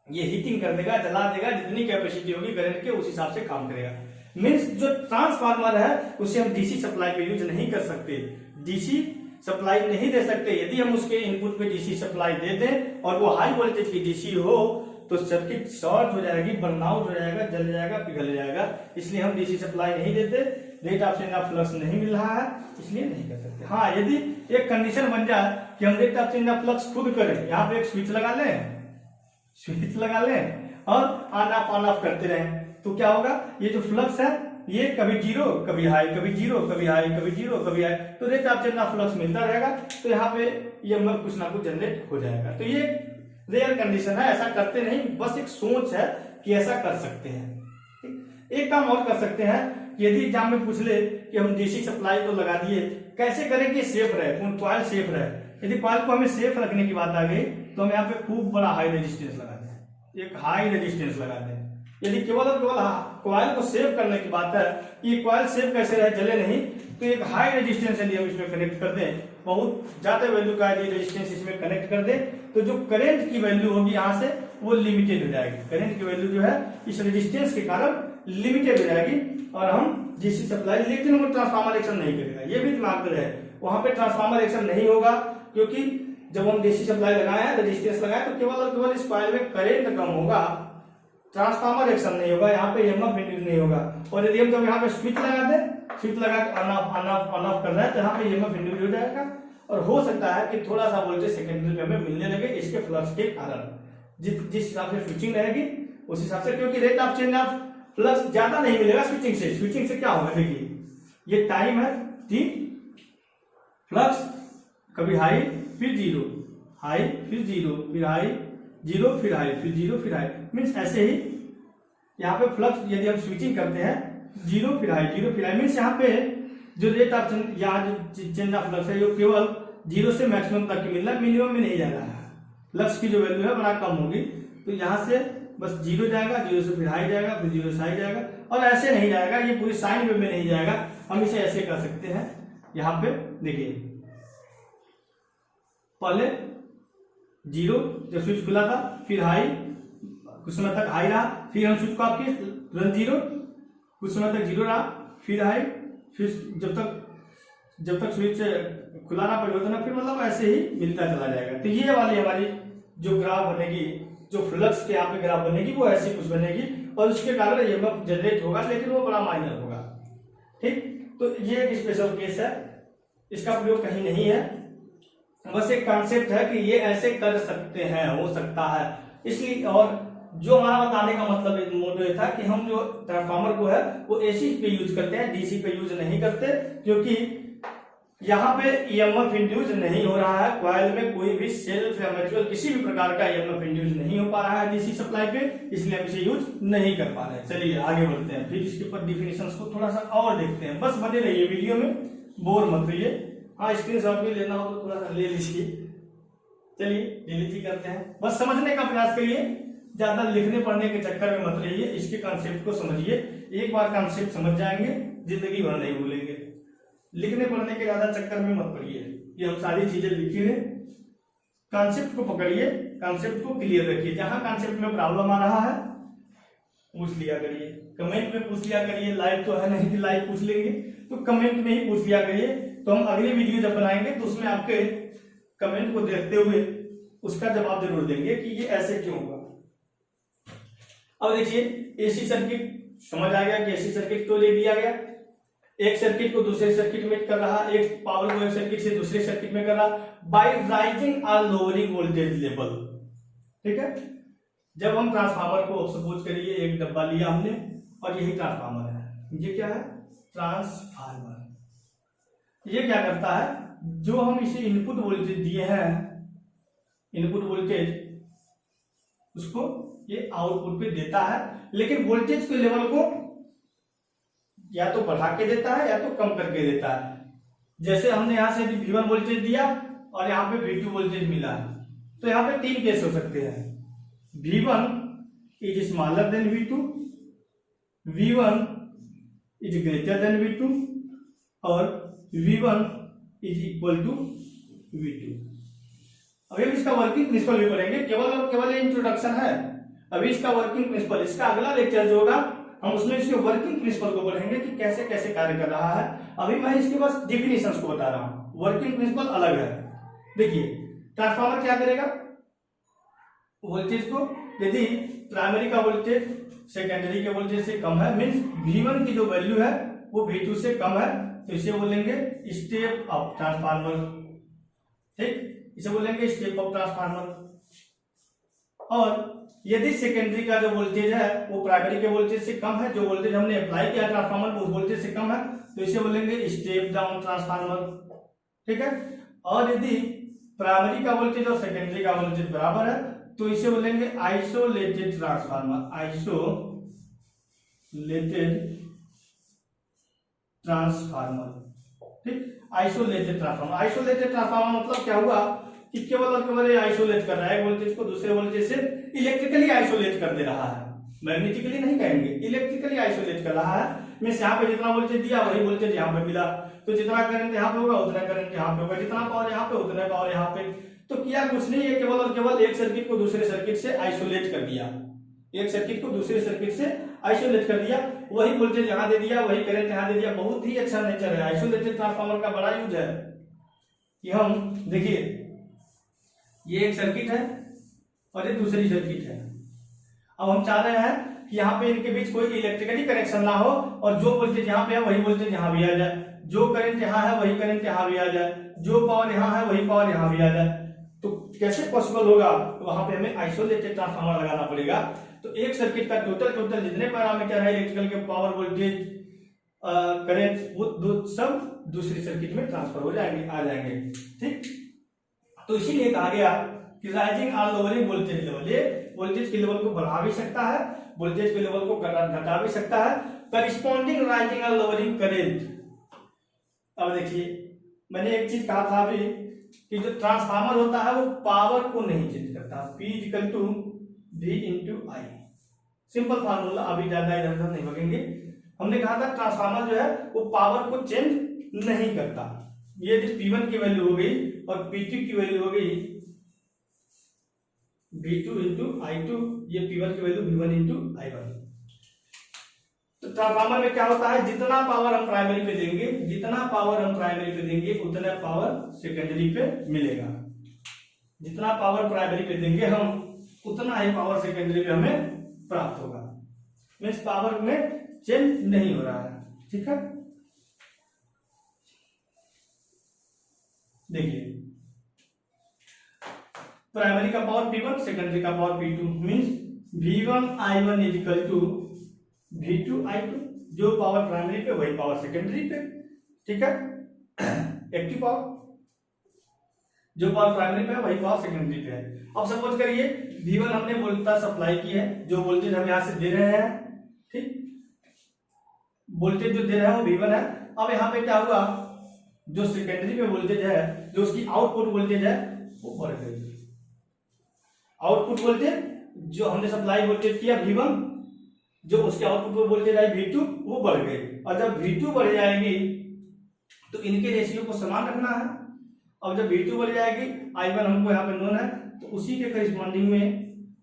ये हीटिंग कर देगा, जला देगा, जितनी कैपेसिटी होगी करंट के उस हिसाब से काम करेगा। मीन्स जो ट्रांसफार्मर है उसे हम डीसी सप्लाई पे यूज नहीं कर सकते, डीसी सप्लाई नहीं दे सकते। यदि हम उसके इनपुट पे डीसी सप्लाई दे दें और वो हाई वोल्टेज की डीसी हो तो सर्किट शॉर्ट हो जाएगी, बर्नआउट हो जाएगा, जल जाएगा, पिघल जाएगा। इसलिए हम डीसी सप्लाई नहीं देते, rate of change of flux नहीं मिल रहा है इसलिए नहीं कर सकते। हाँ, यदि एक कंडीशन बन जाए कि हम rate of change of flux खुद करें, यहाँ पे एक स्विच लगा लें और ऑन ऑफ करते रहें, तो क्या होगा, ये जो फ्लक्स है ये कभी जीरो कभी हाई, कभी जीरो कभी हाई, कभी जीरो कभी हाई, तो rate of change of flux मिलता रहेगा। तो यहाँ पे ईएमएफ कुछ ना कुछ जनरेट हो जाएगा। तो ये रेयर कंडीशन है, ऐसा करते नहीं, बस एक सोच है कि ऐसा कर सकते हैं। एक काम और कर सकते हैं कि यदि एग्जाम में पूछ ले कि हम डीसी सप्लाई तो लगा दिए, कैसे करें कि सेफ रहे, कॉइल सेफ रहे। यदि कॉइल को हमें सेफ रखने की बात आ गई तो हम यहाँ पे खूब बड़ा हाई रेजिस्टेंस लगा दें, एक हाई रेजिस्टेंस लगा दें। यदि केवल और केवल कॉइल को सेव करने की बात है, ये कॉइल सेव कैसे रहे, जले नहीं, तो एक हाई रेजिस्टेंस यदि हम इसमें कनेक्ट कर दें, बहुत ज्यादा वैल्यू का यदि रेजिस्टेंस इसमें कनेक्ट कर दें, तो जो करंट की वैल्यू होगी यहाँ से वो लिमिटेड हो जाएगी। करंट की वैल्यू जो है इस रेजिस्टेंस के कारण लिमिटेड हो जाएगी और हम डीसी सप्लाई, लेकिन वो ट्रांसफार्मर एक्शन नहीं करेगा, ये भी दिमाग में रहे। वहां पे ट्रांसफार्मर एक्शन नहीं होगा क्योंकि जब हम डीसी सप्लाई लगाए हैं, रेजिस्टेंस लगाए, तो केवल और केवल इस कॉइल में करंट कम होगा, ट्रांसफार्मर एक्शन नहीं होगा, यहाँ पे ईएमएफ इंड्यूस नहीं होगा। और यदि हम जब यहाँ पे स्विच लगा दें, स्विच लगा के ऑन ऑफ कर रहे हैं, तो यहाँ पे ईएमएफ इंड्यूस हो जाएगा और हो सकता है कि थोड़ा सा वोल्टेज सेकेंडरी पे हमें मिलने लगे इसके फ्लक्स के कारण, जिस हिसाब से स्विचिंग रहेगी उस हिसाब से, क्योंकि rate of change of flux ज्यादा नहीं मिलेगा स्विचिंग से। स्विचिंग से क्या होगा, देखिए ये टाइम है टी, फ्लक्स कभी हाई फिर जीरो, हाई फिर जीरो, फिर हाई जीरो, फिर हाई, फिर जीरो, फिर हाई, मीन्स ऐसे ही यहाँ पे फ्लक्स यदि हम स्विचिंग करते हैं जीरो फिर हाई, जीरो फिर हाई, मीन्स यहाँ पे जो रेट ऑफ यहाँ जो चेंज ऑफ फ्लक्स है वो केवल जीरो से मैक्सिमम तक की मिल रहा है, मिनिमम में नहीं जा रहा है। फ्लक्स की जो वैल्यू है बड़ा कम होगी, तो यहाँ से बस जीरो जाएगा, जीरो से फिर हाई जाएगा, फिर जीरो से हाई जाएगा, और ऐसे नहीं जाएगा, ये पूरी साइन वेव में नहीं जाएगा। हम इसे ऐसे कर सकते हैं, यहाँ पे देखिए पहले जीरो जब स्विच खुला था, फिर हाई, कुछ समय तक हाई रहा, फिर हम स्विच को ऑफ किए तुरंत जीरो, कुछ समय तक जीरो रहा, फिर हाई, फिर जब तक स्विच खुला रहा परिवर्तन, फिर मतलब ऐसे ही मिलता चला जाएगा। तो ये वाली हमारी जो ग्राफ बनेगी, जो फ्लक्स के यहाँ पे ग्राफ बनेगी वो ऐसी कुछ बनेगी, और उसके कारण ईएमएफ जनरेट होगा, लेकिन वो बड़ा माइनर होगा। ठीक, तो ये एक स्पेशल केस है, इसका प्रयोग कहीं नहीं है, बस एक कॉन्सेप्ट है कि ये ऐसे कर सकते हैं, हो सकता है इसलिए। और जो हमारा बताने का मतलब मोटो ये था कि हम जो ट्रांसफार्मर को है वो एसी पे यूज करते हैं, डीसी पे यूज नहीं करते, क्योंकि यहाँ पे ईएमएफ इंड्यूस नहीं हो रहा है, कॉइल में कोई भी सेल्फ या म्यूचुअल किसी भी प्रकार का ईएमएफ इंड्यूस नहीं हो पा रहा है डीसी सप्लाई पे, इसलिए हम इसे यूज नहीं कर पा रहे हैं। चलिए आगे बढ़ते हैं, फिर इसके ऊपर डिफिनेशंस को थोड़ा सा और देखते हैं। बस बने रहिए वीडियो में, बोर मत होइए। हाँ, स्क्रीनशॉट भी लेना हो तो थोड़ा सा ले लीजिए। चलिए डिलीट ही करते हैं, बस समझने का प्रयास करिए, ज्यादा लिखने पढ़ने के चक्कर में मत रहिए, इसके कॉन्सेप्ट को समझिए। एक बार कॉन्सेप्ट समझ जाएंगे जिंदगी भर नहीं भूलेंगे। लिखने पढ़ने के ज्यादा चक्कर में मत पड़िए, ये हम सारी चीजें लिखी है, कॉन्सेप्ट को पकड़िए, कॉन्सेप्ट को क्लियर रखिए। जहां कॉन्सेप्ट में प्रॉब्लम आ रहा है पूछ लिया करिए, कमेंट में पूछ लिया करिए। लाइव तो है नहीं कि लाइव पूछ लेंगे, तो कमेंट में ही पूछ लिया करिए। तो हम अगली वीडियो जब बनाएंगे तो उसमें आपके कमेंट को देखते हुए उसका जवाब जरूर देंगे कि ये ऐसे क्यों हुआ। अब देखिए एसी सर्किट समझ आ गया कि एसी सर्किट तो ले दिया गया, एक सर्किट को दूसरे सर्किट में कर रहा, एक पावर को एक सर्किट से दूसरे सर्किट में कर रहा बाय राइजिंग और लोअरिंग वोल्टेज लेवल। ठीक है, जब हम ट्रांसफार्मर को सपोज करिए एक डब्बा लिया हमने और यही ट्रांसफार्मर है, ये क्या है ट्रांसफार्मर। ये क्या करता है, जो हम इसे इनपुट वोल्टेज दिए हैं, इनपुट वोल्टेज उसको ये आउटपुट पे देता है, लेकिन वोल्टेज के लेवल को या तो बढ़ा के देता है या तो कम करके देता है। जैसे हमने यहां से V1 वोल्टेज दिया और यहाँ पे V2 वोल्टेज मिला, तो यहाँ पे तीन केस हो सकते हैं। V1 is smaller than V2, V1 is greater than V2 और V1 is equal to V2। अभी हम इसका वर्किंग प्रिंसिपल भी पढ़ेंगे, केवल इंट्रोडक्शन है। अभी इसका वर्किंग प्रिंसिपल, इसका अगला लेक्चर जो होगा हम उसमें इसके वर्किंग प्रिंसिपल को पढ़ेंगे कि कैसे कैसे कार्य कर रहा है। अभी मैं इसके बस डेफिनेशंस को बता रहा हूं, वर्किंग प्रिंसिपल अलग है। देखिए ट्रांसफार्मर क्या करेगा, वोल्टेज को यदि प्राइमरी का वोल्टेज सेकेंडरी के वोल्टेज से कम है, मींस V1 की जो वैल्यू है वो V2 से कम है, तो इसे बोलेंगे स्टेप अप ट्रांसफार्मर। ठीक, इसे बोलेंगे स्टेप अप ट्रांसफार्मर। और यदि सेकेंडरी का जो वोल्टेज है वो प्राइमरी के वोल्टेज से कम है, जो वोल्टेज हमने अप्लाई किया ट्रांसफार्मर को उस वोल्टेज से कम है, तो इसे बोलेंगे स्टेप डाउन ट्रांसफार्मर। ठीक है, और यदि प्राइमरी का वोल्टेज और सेकेंडरी का वोल्टेज बराबर है तो इसे बोलेंगे आइसोलेटेड ट्रांसफार्मर, आइसोलेटेड ट्रांसफार्मर। ठीक, आइसोलेटेड ट्रांसफार्मर। आइसोलेटेड ट्रांसफार्मर मतलब क्या हुआ कि केवल और केवल आइसोलेट कर रहा है वोल्टेज को दूसरे वोल्टेज से, इलेक्ट्रिकली आइसोलेट कर दे रहा है, मैग्नेटिकली नहीं कहेंगे, इलेक्ट्रिकली आइसोलेट कर रहा है। मींस यहाँ पे जितना वोल्टेज दिया वही वोल्टेज यहाँ पे मिला, तो जितना करंट यहाँ पे होगा उतना करंट यहाँ पे होगा, जितना पावर यहाँ पे उतना पावर यहाँ पे। तो किया कुछ नहीं, ये केवल और केवल एक सर्किट को दूसरे सर्किट से आइसोलेट कर दिया, एक सर्किट को दूसरे सर्किट से आइसोलेट कर दिया, वही वोल्टेज यहाँ दे दिया, वही करंट यहाँ दे दिया। बहुत ही अच्छा नेचर है आइसोलेटेड ट्रांसफार्मर का, बड़ा यूज है कि हम देखिए ये एक सर्किट है और ये दूसरी सर्किट है। अब हम चाह रहे हैं कि यहाँ पे इनके बीच कोई इलेक्ट्रिकली कनेक्शन ना हो और जो वोल्टेज यहाँ पे है वही वोल्टेज यहाँ भी आ जाए, जो करंट यहाँ है वही करंट यहाँ भी आ जाए, जो पावर यहाँ है वही पावर यहाँ भी आ जाए। तो कैसे पॉसिबल होगा, तो वहां पे हमें आइसोलेटेड ट्रांसफार्मर लगाना पड़ेगा। तो एक सर्किट का टोटल जितने पैरामीटर है इलेक्ट्रिकल के, पावर वोल्टेज करंट, वो सब दूसरी सर्किट में ट्रांसफर हो जाएंगे, आ जाएंगे। ठीक, तो इसीलिए कहा गया कि राइजिंग और लोअरिंग वोल्टेज लेवल, ये वोल्टेज के लेवल को बढ़ा भी सकता है, वोल्टेज के लेवल को घटा भी सकता है। करिस्पॉन्डिंग राइजिंग और लोअरिंग करंट। अब देखिए मैंने एक चीज कहा था अभी कि जो ट्रांसफार्मर होता है वो पावर को नहीं चेंज करता, P equal to V into I. Simple formula, अभी ज्यादा इधर उधर नहीं भगेंगे। हमने कहा था ट्रांसफार्मर जो है वो पावर को चेंज नहीं करता। ये जो P1 की वैल्यू हो गई और P2 की वैल्यू हो गई V2 इंटू I2, ये P1 की वैल्यू V1 इंटू I1। तो ट्रांसफार्मर में क्या होता है, जितना पावर हम प्राइमरी पे देंगे, जितना पावर हम प्राइमरी पे देंगे उतना पावर सेकेंडरी पे मिलेगा। जितना पावर प्राइमरी पे देंगे हम उतना ही पावर सेकेंडरी पे हमें प्राप्त होगा। मींस पावर में चेंज नहीं हो रहा है। ठीक है, देखिए प्राइमरी का पावर P1, सेकेंडरी का power P2, means V1 I1 is equal to V2 I2। जो पावर प्राइमरी पे वही पावर सेकेंडरी पे। ठीक है, एक्टिव पावर, जो पावर प्राइमरी पे है वही पावर सेकेंडरी पे है। अब सपोज करिए V1 हमने वोल्टेज सप्लाई की है, जो वोल्टेज हम यहां से दे रहे हैं, ठीक, वोल्टेज जो दे रहे हैं वो V1 है। अब यहाँ पे क्या हुआ, जो सेकेंडरी पे वोल्टेज है, जो उसकी आउटपुट वोल्टेज है वो बढ़ गई। आउटपुट वोल्टेज जो हमने सप्लाई वोल्टेज किया V1, जो उसके आउटपुट वोल्टेज आई V2, वो बढ़ गई। और जब V2 बढ़ जाएगी तो इनके रेशियो को समान रखना है। अब जब V2 बढ़ जाएगी, I1 हमको यहाँ पे नोन है, तो उसी के करिस्पॉन्डिंग में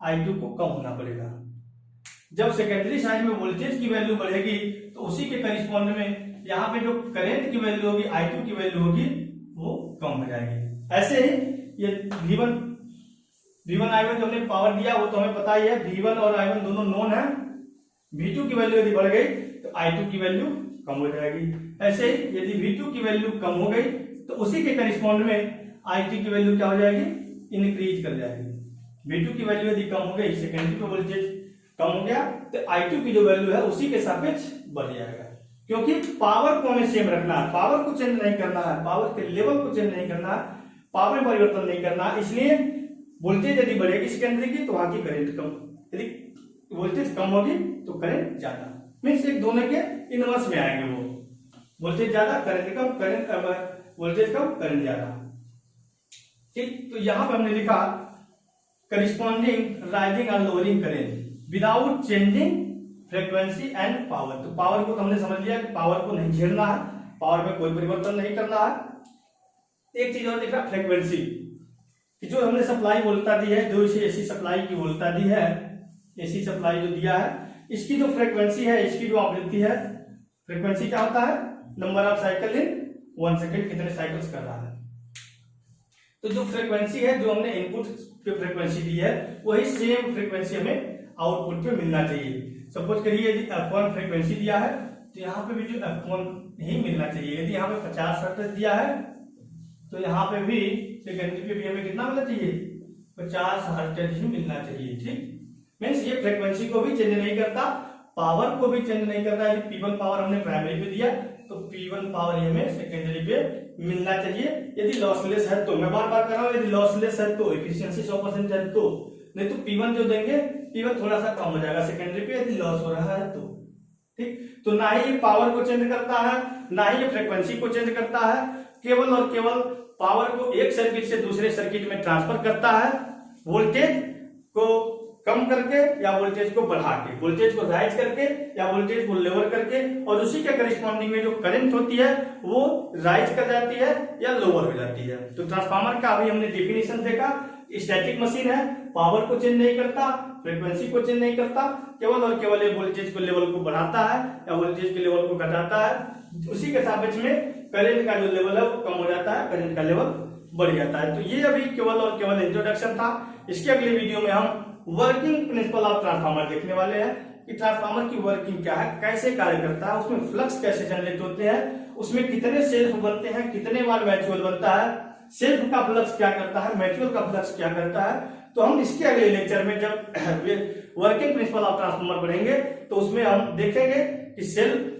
I2 को कम होना पड़ेगा। जब सेकेंडरी साइड में वोल्टेज की वैल्यू बढ़ेगी तो उसी के करिस्पॉन्ड में यहाँ पे जो करंट की वैल्यू होगी, I2 की वैल्यू होगी, वो कम हो जाएगी। ऐसे ही ये V1 I1 जो हमने पावर दिया वो तो हमें पता ही है, V1 और I1 दोनों नोन है। V2 की वैल्यू यदि बढ़ गई तो I2 की वैल्यू कम हो जाएगी। ऐसे ही यदि V2 की वैल्यू कम हो गई तो उसी के करिस्पॉन्ड में I2 की वैल्यू क्या हो जाएगी, इंक्रीज कर जाएगी। V2 की वैल्यू यदि कम हो गई, सेकेंडरी पे वोल्टेज कम हो गया, तो I2 की जो वैल्यू है उसी के सापेक्ष बढ़ जाएगा। क्योंकि पावर को हमें सेम रखना है, पावर को चेंज नहीं करना है, पावर के लेवल को चेंज नहीं करना है, पावर में परिवर्तन नहीं करना है। इसलिए वोल्टेज यदि बढ़ेगी सेकेंडरी की तो वहां की करंट कम, यदि वोल्टेज कम होगी तो करंट ज्यादा, मीन्स एक दोनों के इनवर्स में आएंगे। वो वोल्टेज ज्यादा करंट कम, वोल्टेज कम करंट ज्यादा। ठीक, तो यहां पर हमने लिखा करिस्पॉन्डिंग राइजिंग और lowering current without changing frequency and power. तो पावर को तो हमने समझ लिया कि पावर को नहीं झेलना है, पावर में कोई परिवर्तन नहीं करना है। एक चीज और देखा, फ्रीक्वेंसी कि जो हमने सप्लाई वोल्टता दी है, जो इसे एसी सप्लाई की वोल्टता दी है, एसी सप्लाई जो दिया है, इसकी जो फ्रीक्वेंसी है, इसकी जो आवृत्ति है, फ्रीक्वेंसी क्या होता है, number of cycle in 1 second, कितने साइकिल्स कर रहा है। तो जो फ्रीक्वेंसी है, जो हमने इनपुट पे फ्रीक्वेंसी दी है, वही सेम फ्रीक्वेंसी हमें आउटपुट पे मिलना चाहिए। सपोज करिए यदि F1 फ्रीक्वेंसी दिया है तो यहाँ पे भी जो F1 ही मिलना चाहिए। यदि यहाँ पे 50 हर्ट्ज दिया है तो यहाँ पे भी सेकेंडरी पे भी हमें कितना मिलना चाहिए, 50 हर्ट्ज ही मिलना चाहिए। ठीक, मीन्स ये फ्रीक्वेंसी को भी चेंज नहीं करता, पावर को भी चेंज नहीं करता। यदि P1 पावर हमने प्राइमरी पे दिया तो P1 पावर हमें सेकेंडरी पे मिलना चाहिए। यदि लॉसलेस है तो, मैं बार बार कर रहा हूँ, यदि लॉसलेस है तो, एफिशिएंसी 100% है तो, नहीं तो P1 जो देंगे, P1 थोड़ा सा कम हो जाएगा सेकेंडरी पे यदि लॉस हो रहा है तो। ठीक, तो ना ही ये पावर को चेंज करता है, ना ही ये फ्रीक्वेंसी को चेंज करता है, केवल और केवल पावर को एक सर्किट से दूसरे सर्किट में ट्रांसफर करता है, वोल्टेज को कम करके या वोल्टेज को बढ़ा के, वोल्टेज को राइज करके या वोल्टेज को लोअर करके, और उसी के करिस्पॉन्डिंग में जो करंट होती है वो राइज कर जाती है या लोअर हो जाती है। तो ट्रांसफार्मर का अभी हमने डेफिनेशन देखा, स्टैटिक मशीन है, पावर को चेंज नहीं करता, फ्रीक्वेंसी को चेंज नहीं करता, केवल और केवल ये वोल्टेज को लेवल को बढ़ाता है या वोल्टेज के लेवल को घटाता है। उसी के सापेक्ष में करंट का जो लेवल है वो कम हो जाता है, करंट का लेवल बढ़ जाता है। तो ये अभी केवल और केवल इंट्रोडक्शन था। इसके अगले वीडियो में हम वर्किंग प्रिंसिपल ऑफ ट्रांसफार्मर देखने वाले हैं कि ट्रांसफार्मर की वर्किंग क्या है, कैसे कार्य करता है, उसमें फ्लक्स कैसे जनरेट होते हैं, उसमें कितने सेल्फ बनते हैं, कितने बार म्यूचुअल बनता है, सेल्फ का फ्लक्स क्या करता है, म्यूचुअल का फ्लक्स क्या करता है। तो हम इसके अगले लेक्चर में जब वर्किंग प्रिंसिपल ऑफ ट्रांसफार्मर पढ़ेंगे तो उसमें हम देखेंगे कि सेल्फ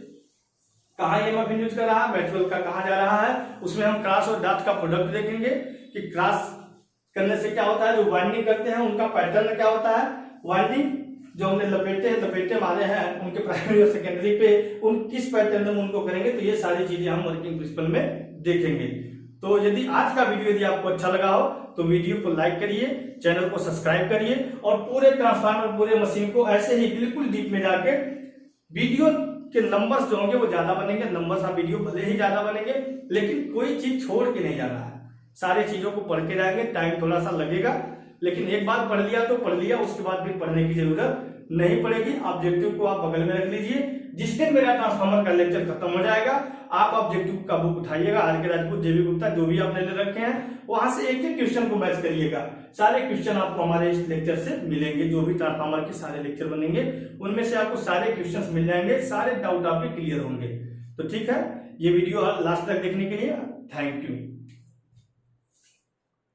कहाँ ईएमएफ इंड्यूस कर रहा है, म्यूचुअल का कहाँ जा रहा है। उसमें हम क्रॉस और डॉट का प्रोडक्ट देखेंगे कि क्रॉस करने से क्या होता है, जो वाइंडिंग करते हैं उनका पैटर्न क्या होता है, वाइंडिंग जो हमने लपेटे मारे हैं उनके प्राइमरी और सेकेंडरी पे, उन किस पैटर्न में उनको करेंगे। तो ये सारी चीजें हम वर्किंग प्रिंसिपल में देखेंगे। तो यदि आज का वीडियो यदि आपको अच्छा लगा हो तो वीडियो को लाइक करिए, चैनल को सब्सक्राइब करिए और पूरे ट्रांसफार्मर पूरे मशीन को ऐसे ही बिल्कुल डीप में जाके वीडियो के नंबर्स जो होंगे वो ज्यादा बनेंगे, नंबर्स ऑफ वीडियो भले ही ज्यादा बनेंगे लेकिन कोई चीज छोड़ के नहीं जाना है, सारे चीजों को पढ़ के जाएंगे। टाइम थोड़ा सा लगेगा लेकिन एक बार पढ़ लिया तो पढ़ लिया, उसके बाद फिर पढ़ने की जरूरत नहीं पड़ेगी। ऑब्जेक्टिव को आप बगल में रख लीजिए। जिस दिन मेरा ट्रांसफार्मर का लेक्चर खत्म हो जाएगा आप ऑब्जेक्टिव का बुक उठाइएगा, आर के राजपूत, जेबी गुप्ता, जो भी आपने ले रखे हैं वहां से एक एक क्वेश्चन को मैच करिएगा। सारे क्वेश्चन आपको हमारे इस लेक्चर से मिलेंगे, जो भी ट्रांसफार्मर के सारे लेक्चर बनेंगे उनमें से आपको सारे क्वेश्चन मिल जाएंगे, सारे डाउट आपके क्लियर होंगे। तो ठीक है, ये वीडियो लास्ट तक देखने के लिए थैंक यू।